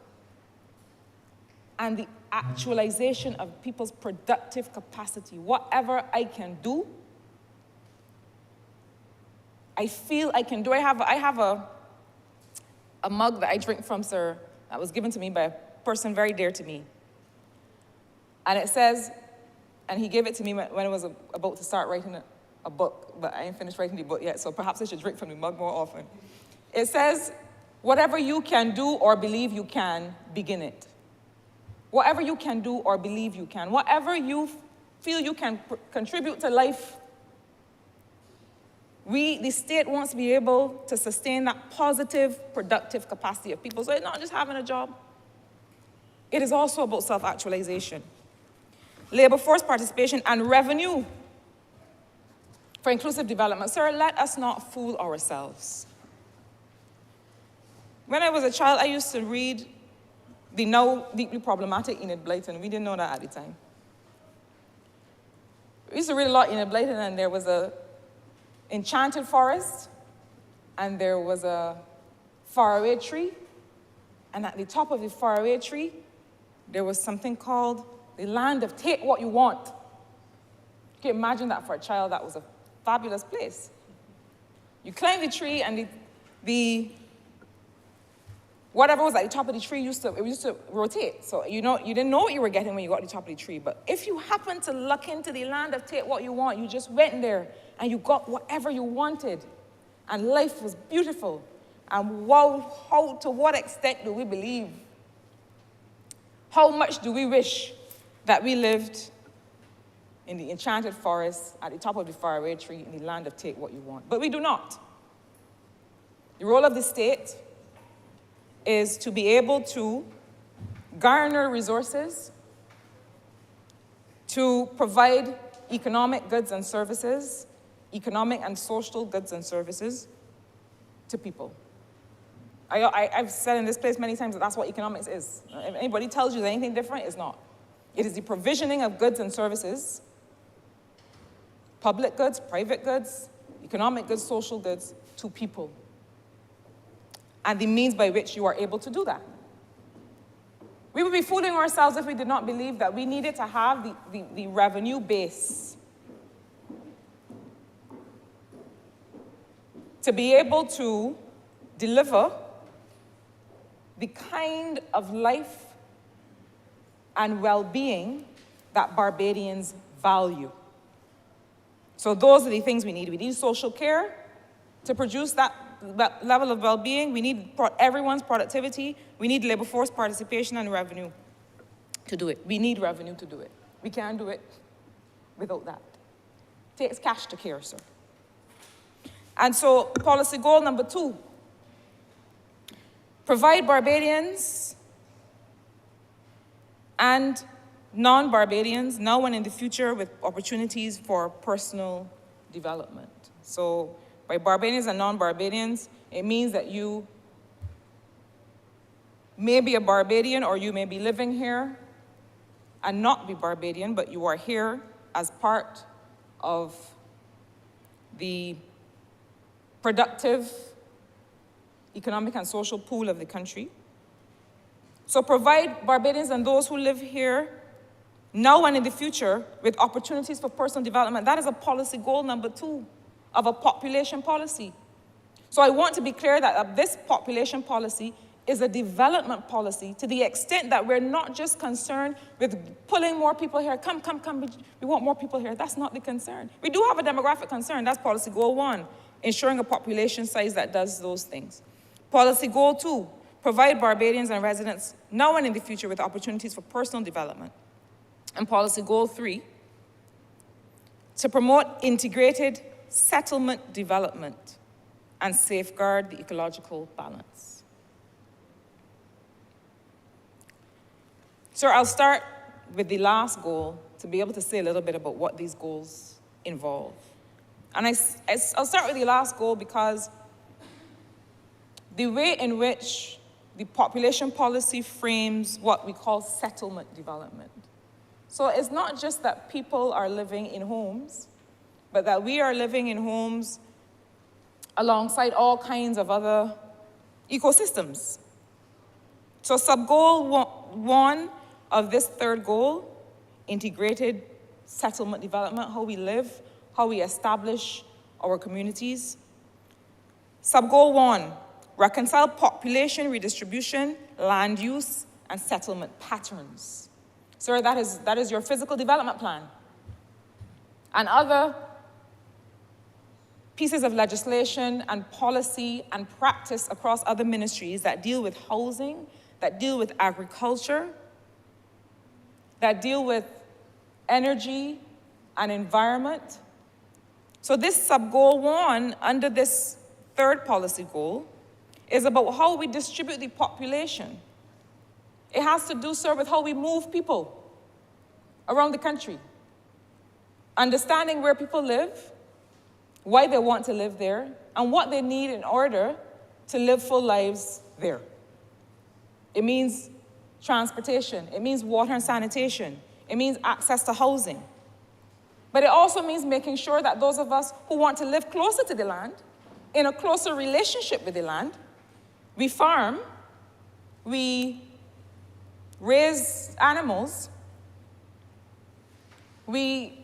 and the actualization of people's productive capacity. Whatever I can do, I feel I can do. I have a mug that I drink from, sir, that was given to me by a person very dear to me. And it says, and he gave it to me when I was about to start writing a book, but I ain't finished writing the book yet, so perhaps I should drink from the mug more often. It says, whatever you can do or believe you can, begin it. Whatever you can do or believe you can, whatever you feel you can contribute to life, the state wants to be able to sustain that positive, productive capacity of people. So it's not just having a job. It is also about self-actualization. Labor force participation and revenue for inclusive development. Sir, let us not fool ourselves. When I was a child, I used to read the now deeply problematic Enid Blyton. We didn't know that at the time. We used to read a lot Enid Blyton, and there was a enchanted forest, and there was a faraway tree, and at the top of the faraway tree, there was something called the land of take what you want. You can imagine that for a child, that was a fabulous place. You climb the tree, and the whatever was at the top of the tree used to rotate. So you didn't know what you were getting when you got to the top of the tree. But if you happened to luck into the land of take what you want, you just went there and you got whatever you wanted. And life was beautiful. And wow, to what extent do we believe? How much do we wish that we lived in the enchanted forest, at the top of the faraway tree, in the land of take what you want? But we do not. The role of the state is to be able to garner resources, to provide economic goods and services, economic and social goods and services to people. I've said in this place many times that that's what economics is. If anybody tells you anything different, it's not. It is the provisioning of goods and services, public goods, private goods, economic goods, social goods, to people, and the means by which you are able to do that. We would be fooling ourselves if we did not believe that we needed to have the revenue base to be able to deliver the kind of life and well-being that Barbadians value. So those are the things we need. We need social care to produce that level of well-being. We need everyone's productivity. We need labor force participation and revenue to do it. We need revenue to do it. We can't do it without that. It takes cash to care, sir. And so policy goal number 2, provide Barbadians and non-Barbadians, now and in the future, with opportunities for personal development. So by Barbadians and non-Barbadians, it means that you may be a Barbadian or you may be living here and not be Barbadian, but you are here as part of the productive economic and social pool of the country. So provide Barbadians and those who live here now and in the future with opportunities for personal development. That is a policy goal number 2 of a population policy. So I want to be clear that this population policy is a development policy to the extent that we're not just concerned with pulling more people here. Come, we want more people here. That's not the concern. We do have a demographic concern. That's policy goal 1, ensuring a population size that does those things. Policy goal 2, provide Barbadians and residents now and in the future with opportunities for personal development. And policy goal 3, to promote integrated settlement development and safeguard the ecological balance. So I'll start with the last goal to be able to say a little bit about what these goals involve. And I'll start with the last goal because the way in which the population policy frames what we call settlement development. So it's not just that people are living in homes, but that we are living in homes alongside all kinds of other ecosystems. So sub-goal 1 of this third goal, integrated settlement development, how we live, how we establish our communities. Sub-goal 1, reconcile population redistribution, land use, and settlement patterns. Sir, that is your physical development plan. And other pieces of legislation and policy and practice across other ministries that deal with housing, that deal with agriculture, that deal with energy and environment. So this sub-goal 1 under this third policy goal is about how we distribute the population. It has to do, sir, with how we move people around the country. Understanding where people live, why they want to live there, and what they need in order to live full lives there. It means transportation. It means water and sanitation. It means access to housing. But it also means making sure that those of us who want to live closer to the land, in a closer relationship with the land, we farm, we raise animals, we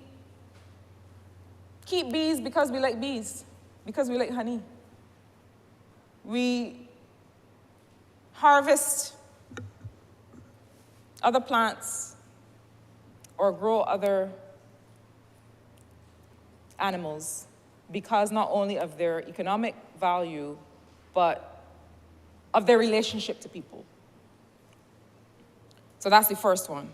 keep bees because we like bees, because we like honey. We harvest other plants or grow other animals because not only of their economic value, but of their relationship to people. So that's the first one.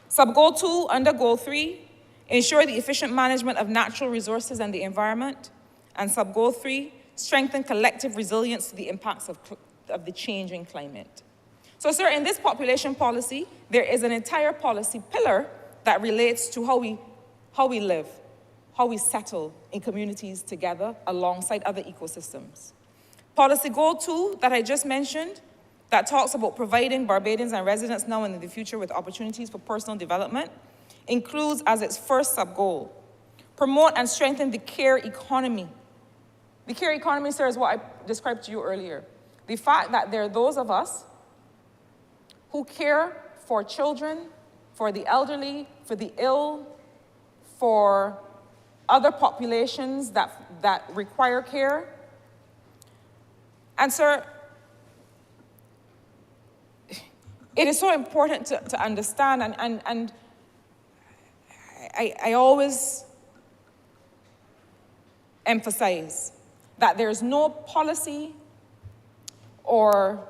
Sub-goal 2, under goal 3, ensure the efficient management of natural resources and the environment. And sub-goal 3, strengthen collective resilience to the impacts of the changing climate. So, sir, in this population policy, there is an entire policy pillar that relates to how we live, how we settle in communities together alongside other ecosystems. Policy goal 2 that I just mentioned, that talks about providing Barbadians and residents now and in the future with opportunities for personal development, includes as its first sub-goal, promote and strengthen the care economy. The care economy, sir, is what I described to you earlier. The fact that there are those of us who care for children, for the elderly, for the ill, for other populations that require care, And sir, it is so important to understand, and I always emphasize that there's no policy or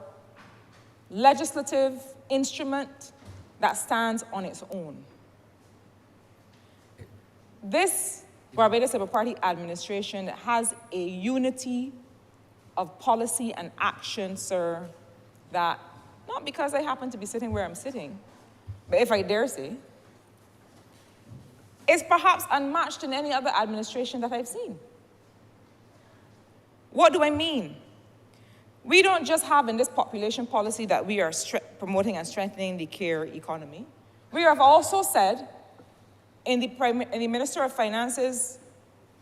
legislative instrument that stands on its own. This Barbados Labour Party administration has a unity of policy and action, sir, that, not because I happen to be sitting where I'm sitting, but if I dare say, is perhaps unmatched in any other administration that I've seen. What do I mean? We don't just have in this population policy that we are promoting and strengthening the care economy. We have also said in the Minister of Finance's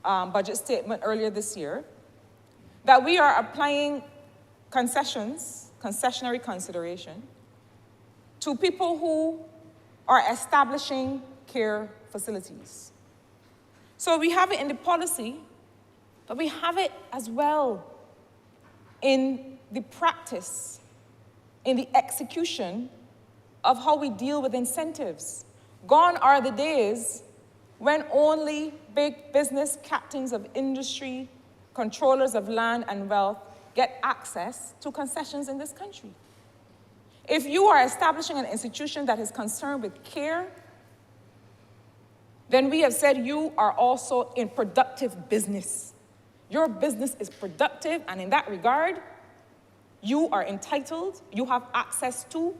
budget statement earlier this year that we are applying concessionary consideration to people who are establishing care facilities. So we have it in the policy, but we have it as well in the practice, in the execution of how we deal with incentives. Gone are the days when only big business captains of industry, controllers of land and wealth get access to concessions in this country. If you are establishing an institution that is concerned with care, then we have said you are also in productive business. Your business is productive, and in that regard, you are entitled, you have access to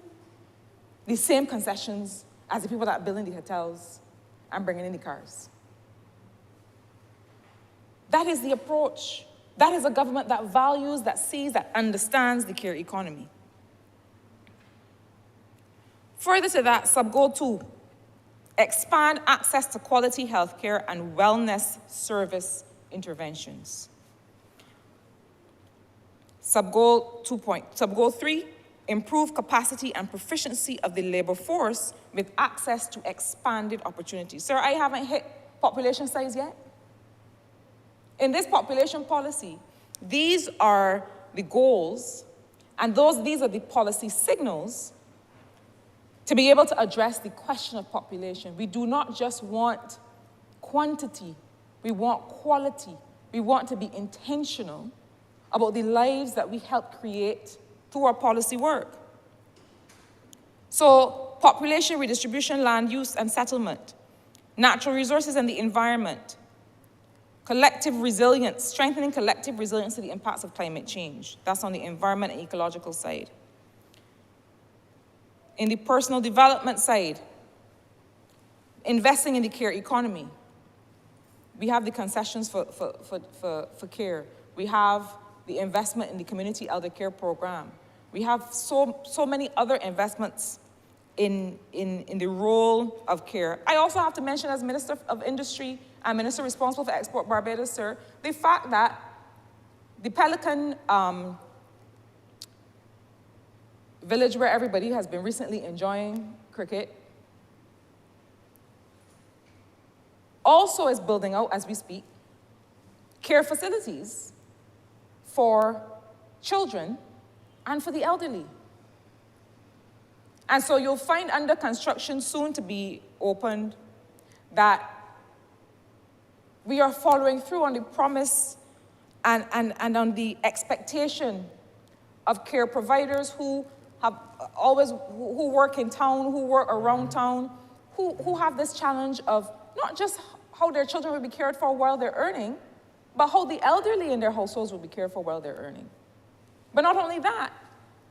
the same concessions as the people that are building the hotels and bringing in the cars. That is the approach. That is a government that values, that sees, that understands the care economy. Further to that, sub-goal 2, expand access to quality healthcare and wellness service interventions. Sub-goal 3, improve capacity and proficiency of the labor force with access to expanded opportunities. Sir, I haven't hit population size yet. In this population policy, these are the goals, and these are the policy signals to be able to address the question of population. We do not just want quantity, we want quality. We want to be intentional about the lives that we help create through our policy work. So, population redistribution, land use and settlement, natural resources and the environment, collective resilience, strengthening collective resilience to the impacts of climate change. That's on the environment and ecological side. In the personal development side, investing in the care economy. We have the concessions for care. We have the investment in the community elder care program. We have so many other investments in the role of care. I also have to mention, as Minister of Industry and Minister responsible for Export Barbados, sir, the fact that the Pelican village where everybody has been recently enjoying cricket also is building out, as we speak, care facilities for children and for the elderly. And so you'll find under construction, soon to be opened, that we are following through on the promise and on the expectation of care providers who work in town, who work around town, who have this challenge of not just how their children will be cared for while they're earning, but how the elderly in their households will be cared for while they're earning. But not only that,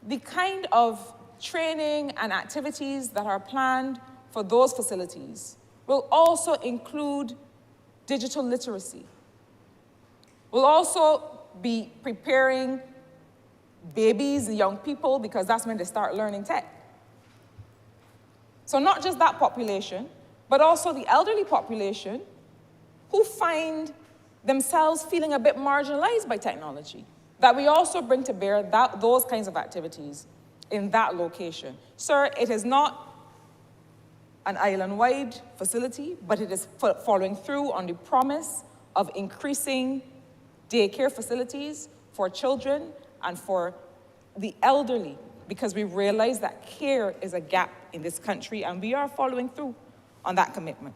the kind of training and activities that are planned for those facilities will also include digital literacy. We'll also be preparing babies and young people, because that's when they start learning tech. So not just that population, but also the elderly population who find themselves feeling a bit marginalized by technology, that we also bring to bear those kinds of activities in that location. Sir, it is not an island-wide facility, but it is following through on the promise of increasing daycare facilities for children and for the elderly, because we realize that care is a gap in this country, and we are following through on that commitment.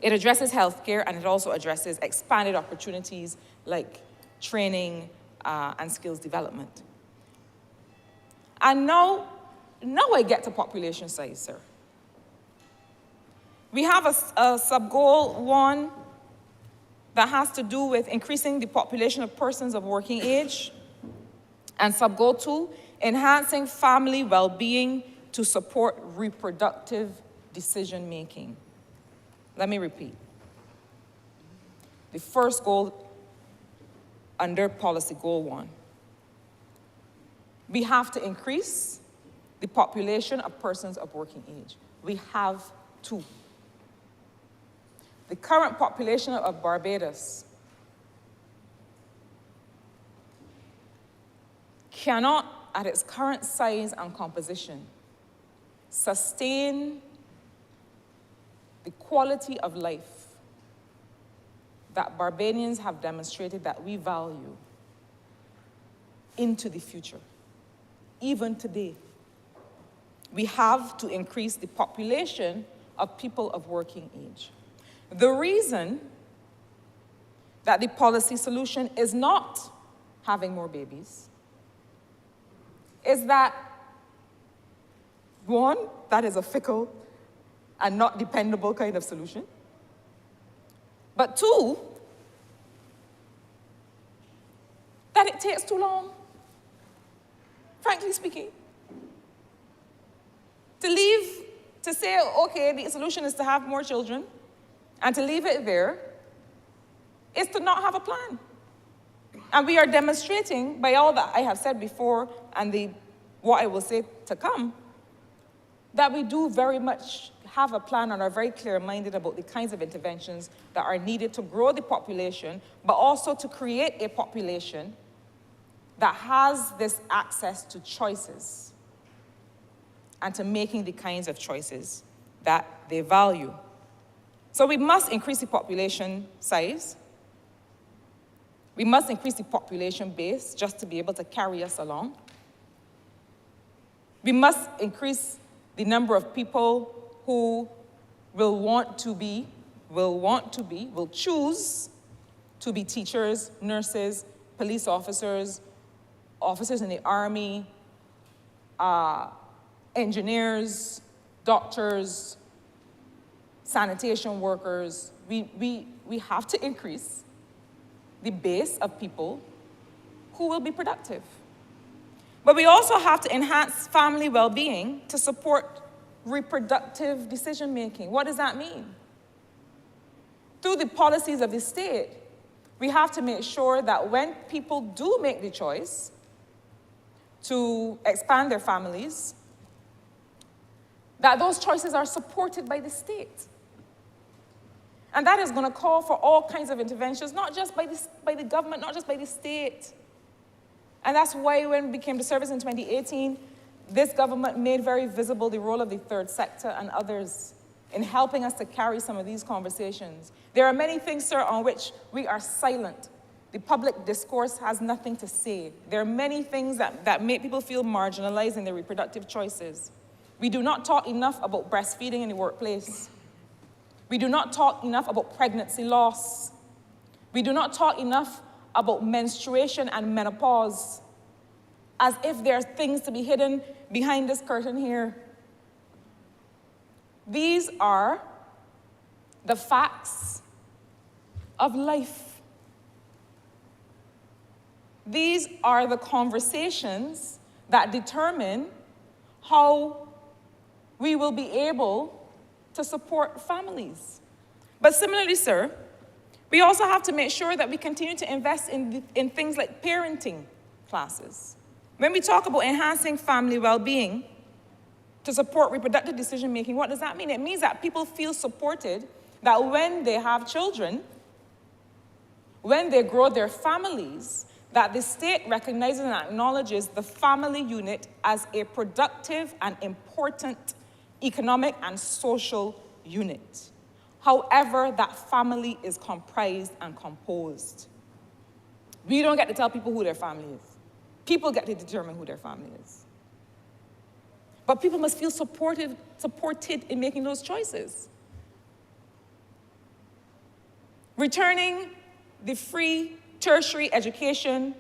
It addresses healthcare, and it also addresses expanded opportunities like training and skills development. And now I get to population size, sir. We have a sub-goal 1 that has to do with increasing the population of persons of working age, and sub-goal 2, enhancing family well-being to support reproductive decision-making. Let me repeat. The first goal under policy goal 1. We have to increase the population of persons of working age. We have to. The current population of Barbados cannot, at its current size and composition, sustain the quality of life that Barbadians have demonstrated that we value into the future. Even today, we have to increase the population of people of working age. The reason that the policy solution is not having more babies is that, 1, that is a fickle and not dependable kind of solution. But 2, that it takes too long, frankly speaking. To say, okay, the solution is to have more children, and to leave it there, is to not have a plan. And we are demonstrating, by all that I have said before and what I will say to come, that we do very much have a plan and are very clear-minded about the kinds of interventions that are needed to grow the population, but also to create a population that has this access to choices and to making the kinds of choices that they value. So we must increase the population size. We must increase the population base just to be able to carry us along. We must increase the number of people who will choose to be teachers, nurses, police officers, officers in the army, engineers, doctors, sanitation workers. We have to increase the base of people who will be productive. But we also have to enhance family well-being to support reproductive decision-making. What does that mean? Through the policies of the state, we have to make sure that when people do make the choice to expand their families, that those choices are supported by the state. And that is going to call for all kinds of interventions, not just by the government, not just by the state. And that's why when we came to service in 2018, this government made very visible the role of the third sector and others in helping us to carry some of these conversations. There are many things, sir, on which we are silent. The public discourse has nothing to say. There are many things that make people feel marginalized in their reproductive choices. We do not talk enough about breastfeeding in the workplace. We do not talk enough about pregnancy loss. We do not talk enough about menstruation and menopause, as if there are things to be hidden behind this curtain here. These are the facts of life. These are the conversations that determine how we will be able to support families. But similarly, sir, we also have to make sure that we continue to invest in things like parenting classes. When we talk about enhancing family well-being to support reproductive decision-making, what does that mean? It means that people feel supported, that when they have children, when they grow their families, that the state recognizes and acknowledges the family unit as a productive and important economic and social unit. However, that family is comprised and composed. We don't get to tell people who their family is. People get to determine who their family is. But people must feel supported in making those choices. Returning the free tertiary education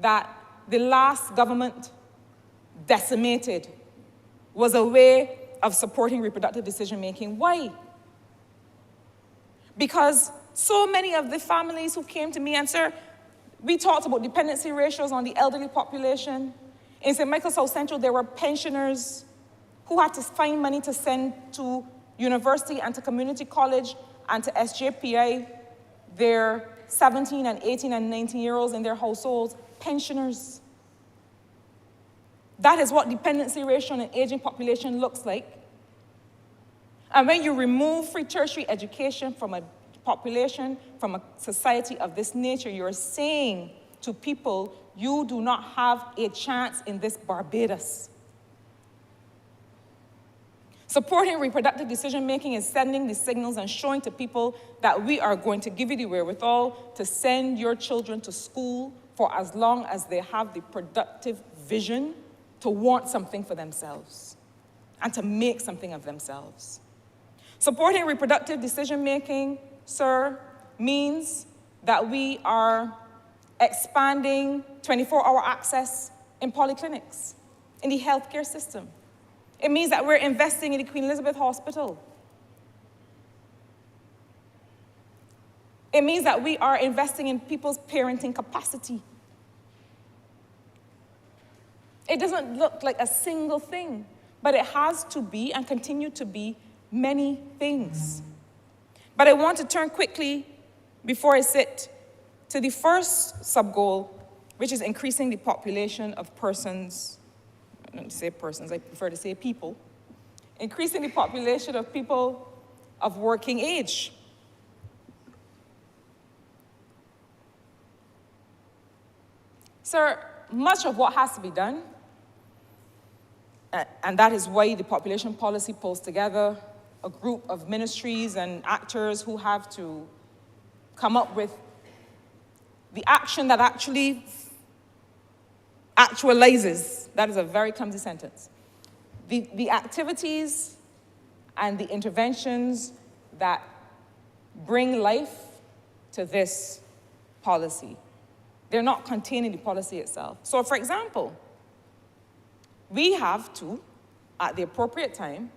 that the last government decimated was a way of supporting reproductive decision-making. Why? Because so many of the families who came to me and, sir, we talked about dependency ratios on the elderly population. In St. Michael South Central, there were pensioners who had to find money to send to university and to community college and to SJPI, their 17 and 18 and 19-year-olds in their households, pensioners. That is what dependency ratio on an aging population looks like. And when you remove free tertiary education from a population, from a society of this nature, you're saying to people, you do not have a chance in this Barbados. Supporting reproductive decision-making is sending the signals and showing to people that we are going to give you the wherewithal to send your children to school for as long as they have the productive vision to want something for themselves and to make something of themselves. Supporting reproductive decision-making, sir, means that we are expanding 24-hour access in polyclinics, in the healthcare system. It means that we're investing in the Queen Elizabeth Hospital. It means that we are investing in people's parenting capacity. It doesn't look like a single thing, but it has to be and continue to be many things. But I want to turn quickly, before I sit, to the first sub-goal, which is increasing the population of persons. I don't say persons, I prefer to say people. Increasing the population of people of working age. Sir, much of what has to be done, and that is why the population policy pulls together a group of ministries and actors who have to come up with the action that actually actualizes, that is a very clumsy sentence, the activities and the interventions that bring life to this policy. They're not contained in the policy itself. So, for example, we have to, at the appropriate time,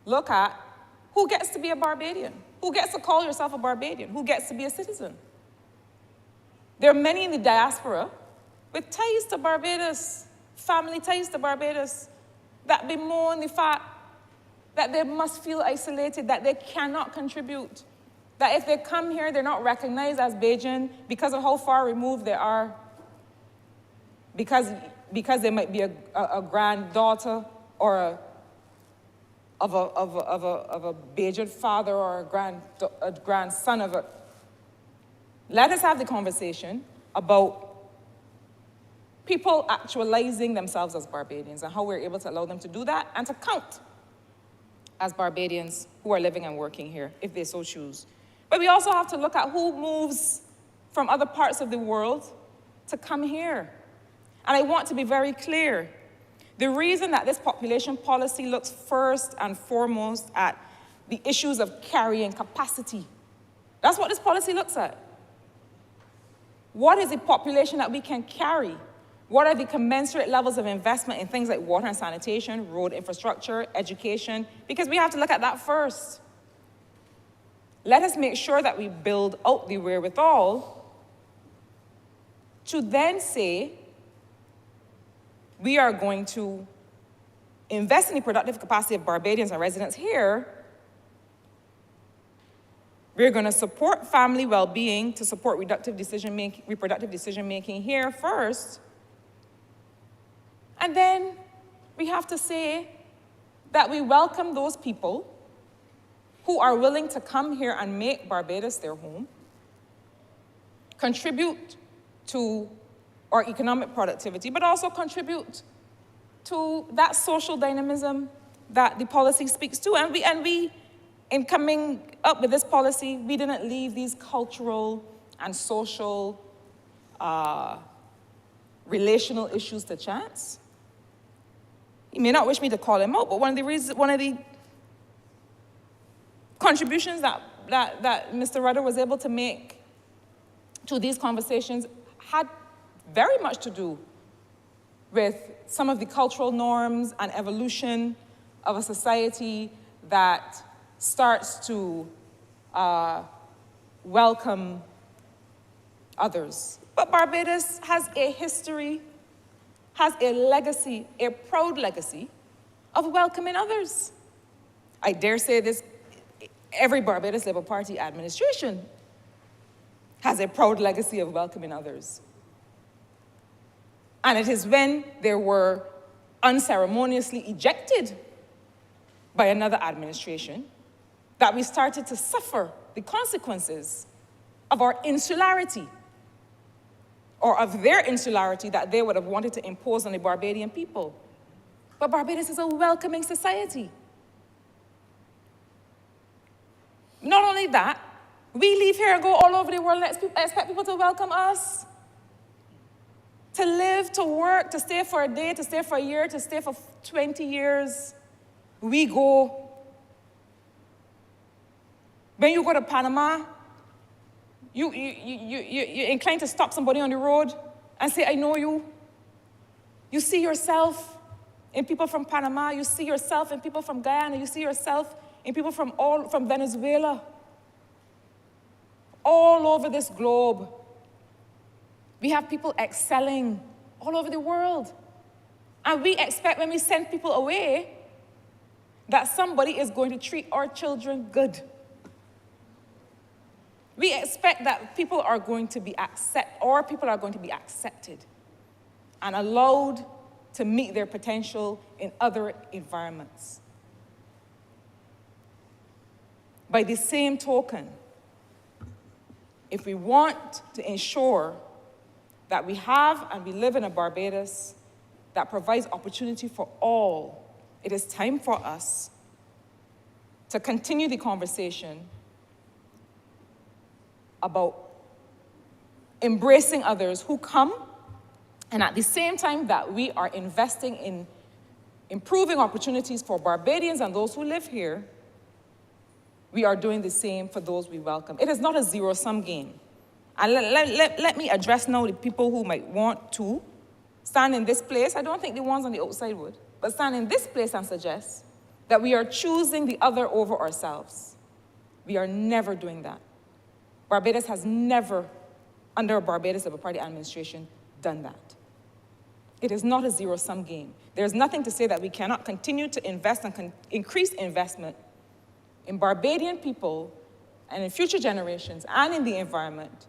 look at who gets to be a Barbadian, who gets to call yourself a Barbadian, who gets to be a citizen. There are many in the diaspora with ties to Barbados, family ties to Barbados, that bemoan the fact that they must feel isolated, that they cannot contribute, that if they come here, they're not recognized as Bajan because of how far removed they are, because they might be a granddaughter or of a Bajan father or a grandson of a. Let us have the conversation about people actualizing themselves as Barbadians and how we're able to allow them to do that and to count as Barbadians who are living and working here, if they so choose. But we also have to look at who moves from other parts of the world to come here. And I want to be very clear. The reason that this population policy looks first and foremost at the issues of carrying capacity, that's what this policy looks at. What is the population that we can carry? What are the commensurate levels of investment in things like water and sanitation, road infrastructure, education? Because we have to look at that first. Let us make sure that we build out the wherewithal to then say, we are going to invest in the productive capacity of Barbadians and residents here. We're going to support family well-being to support reproductive decision-making here first. And then we have to say that we welcome those people who are willing to come here and make Barbados their home, contribute to our economic productivity, but also contribute to that social dynamism that the policy speaks to. And we, in coming up with this policy, we didn't leave these cultural and social relational issues to chance. He may not wish me to call him out, but one of the contributions that Mr. Rudder was able to make to these conversations had very much to do with some of the cultural norms and evolution of a society that starts to welcome others. But Barbados has a history, has a legacy, a proud legacy of welcoming others. I dare say this, every Barbados Labour Party administration has a proud legacy of welcoming others. And it is when they were unceremoniously ejected by another administration that we started to suffer the consequences of our insularity, or of their insularity that they would have wanted to impose on the Barbadian people. But Barbados is a welcoming society. Not only that, we leave here and go all over the world and expect people to welcome us. To live, to work, to stay for a day, to stay for a year, to stay for 20 years. We go. When you go to Panama, you're inclined to stop somebody on the road and say, I know you. You see yourself in people from Panama. You see yourself in people from Guyana. You see yourself in people from Venezuela. All over this globe. We have people excelling all over the world. And we expect when we send people away that somebody is going to treat our children good. We expect that people are going to be accepted and allowed to meet their potential in other environments. By the same token, if we want to ensure that we have and we live in a Barbados that provides opportunity for all, it is time for us to continue the conversation about embracing others who come, and at the same time that we are investing in improving opportunities for Barbadians and those who live here, we are doing the same for those we welcome. It is not a zero-sum game. And let me address now the people who might want to stand in this place. I don't think the ones on the outside would, but stand in this place and suggest that we are choosing the other over ourselves. We are never doing that. Barbados has never, under a Barbados Labour Party administration, done that. It is not a zero-sum game. There's nothing to say that we cannot continue to invest and increase investment in Barbadian people and in future generations and in the environment,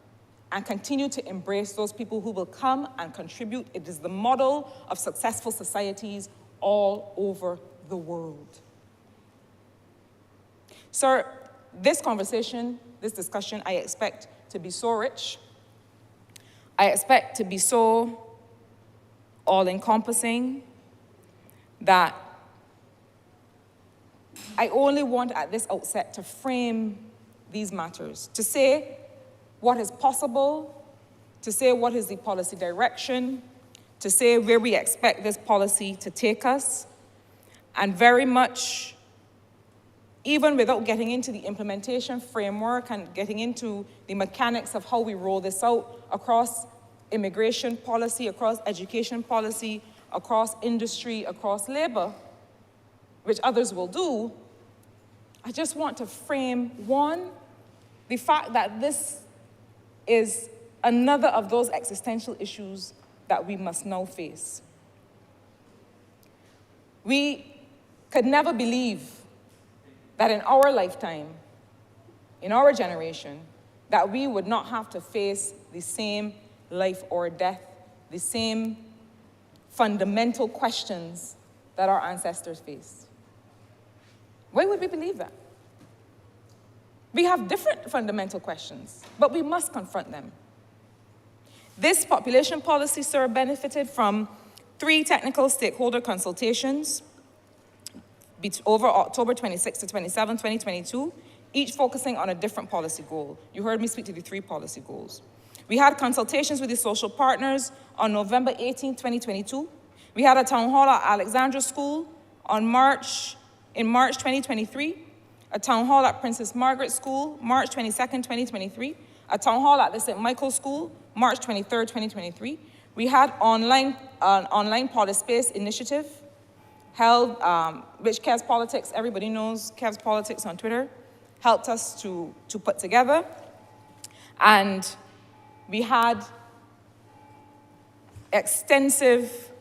and continue to embrace those people who will come and contribute. It is the model of successful societies all over the world. Sir, this conversation, this discussion, I expect to be so rich. I expect to be so all-encompassing that I only want at this outset to frame these matters, to say what is possible, to say what is the policy direction, to say where we expect this policy to take us, and very much, even without getting into the implementation framework and getting into the mechanics of how we roll this out across immigration policy, across education policy, across industry, across labor, which others will do, I just want to frame, one, the fact that this is another of those existential issues that we must now face. We could never believe that in our lifetime, in our generation, that we would not have to face the same life or death, the same fundamental questions that our ancestors faced. Why would we believe that? We have different fundamental questions, but we must confront them. This population policy, sir, benefited from 3 technical stakeholder consultations over October 26 to 27, 2022, each focusing on a different policy goal. You heard me speak to the 3 policy goals. We had consultations with the social partners on November 18, 2022. We had a town hall at Alexandra School in March 2023, a town hall at Princess Margaret School, March 22nd, 2023, a town hall at the St. Michael School, March 23rd, 2023. We had an online Polyspace initiative held, which Kev's Politics, everybody knows Kev's Politics on Twitter, helped us to put together. And we had extensive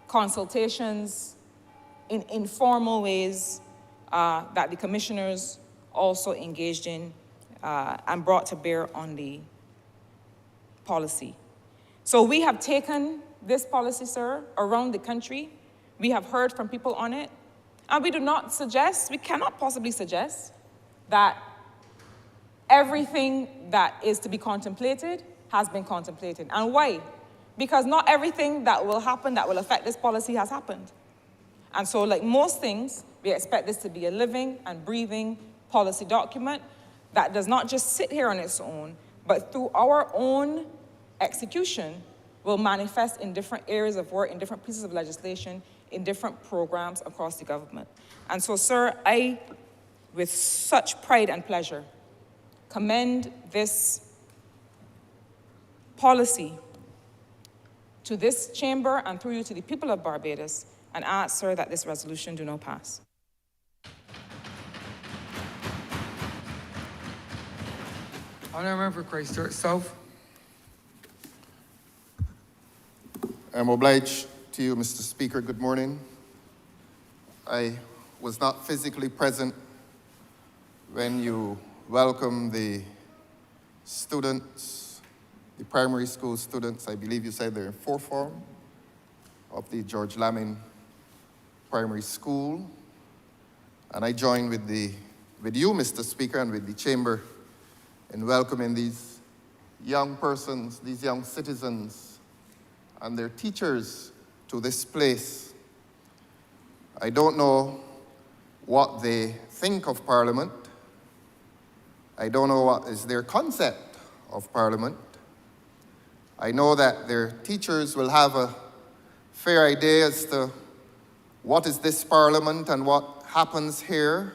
consultations in informal ways that the commissioners also engaged in and brought to bear on the policy. So we have taken this policy, sir, around the country. We have heard from people on it. And we do not suggest, we cannot possibly suggest that everything that is to be contemplated has been contemplated. And why? Because not everything that will happen that will affect this policy has happened. And so, like most things, we expect this to be a living and breathing policy document that does not just sit here on its own, but through our own execution will manifest in different areas of work, in different pieces of legislation, in different programs across the government. And so, sir, I, with such pride and pleasure, commend this policy to this chamber and through you to the people of Barbados, and ask, sir, that this resolution do not pass. Honourable Member for Christchurch South. I'm obliged to you, Mr. Speaker. Good morning. I was not physically present when you welcomed the students, the primary school students. I believe you said they're in fourth form of the George Lamin Primary School. And I join with you, Mr. Speaker, and with the Chamber in welcoming these young persons, these young citizens, and their teachers to this place. I don't know what they think of Parliament. I don't know what is their concept of Parliament. I know that their teachers will have a fair idea as to what is this Parliament and what happens here.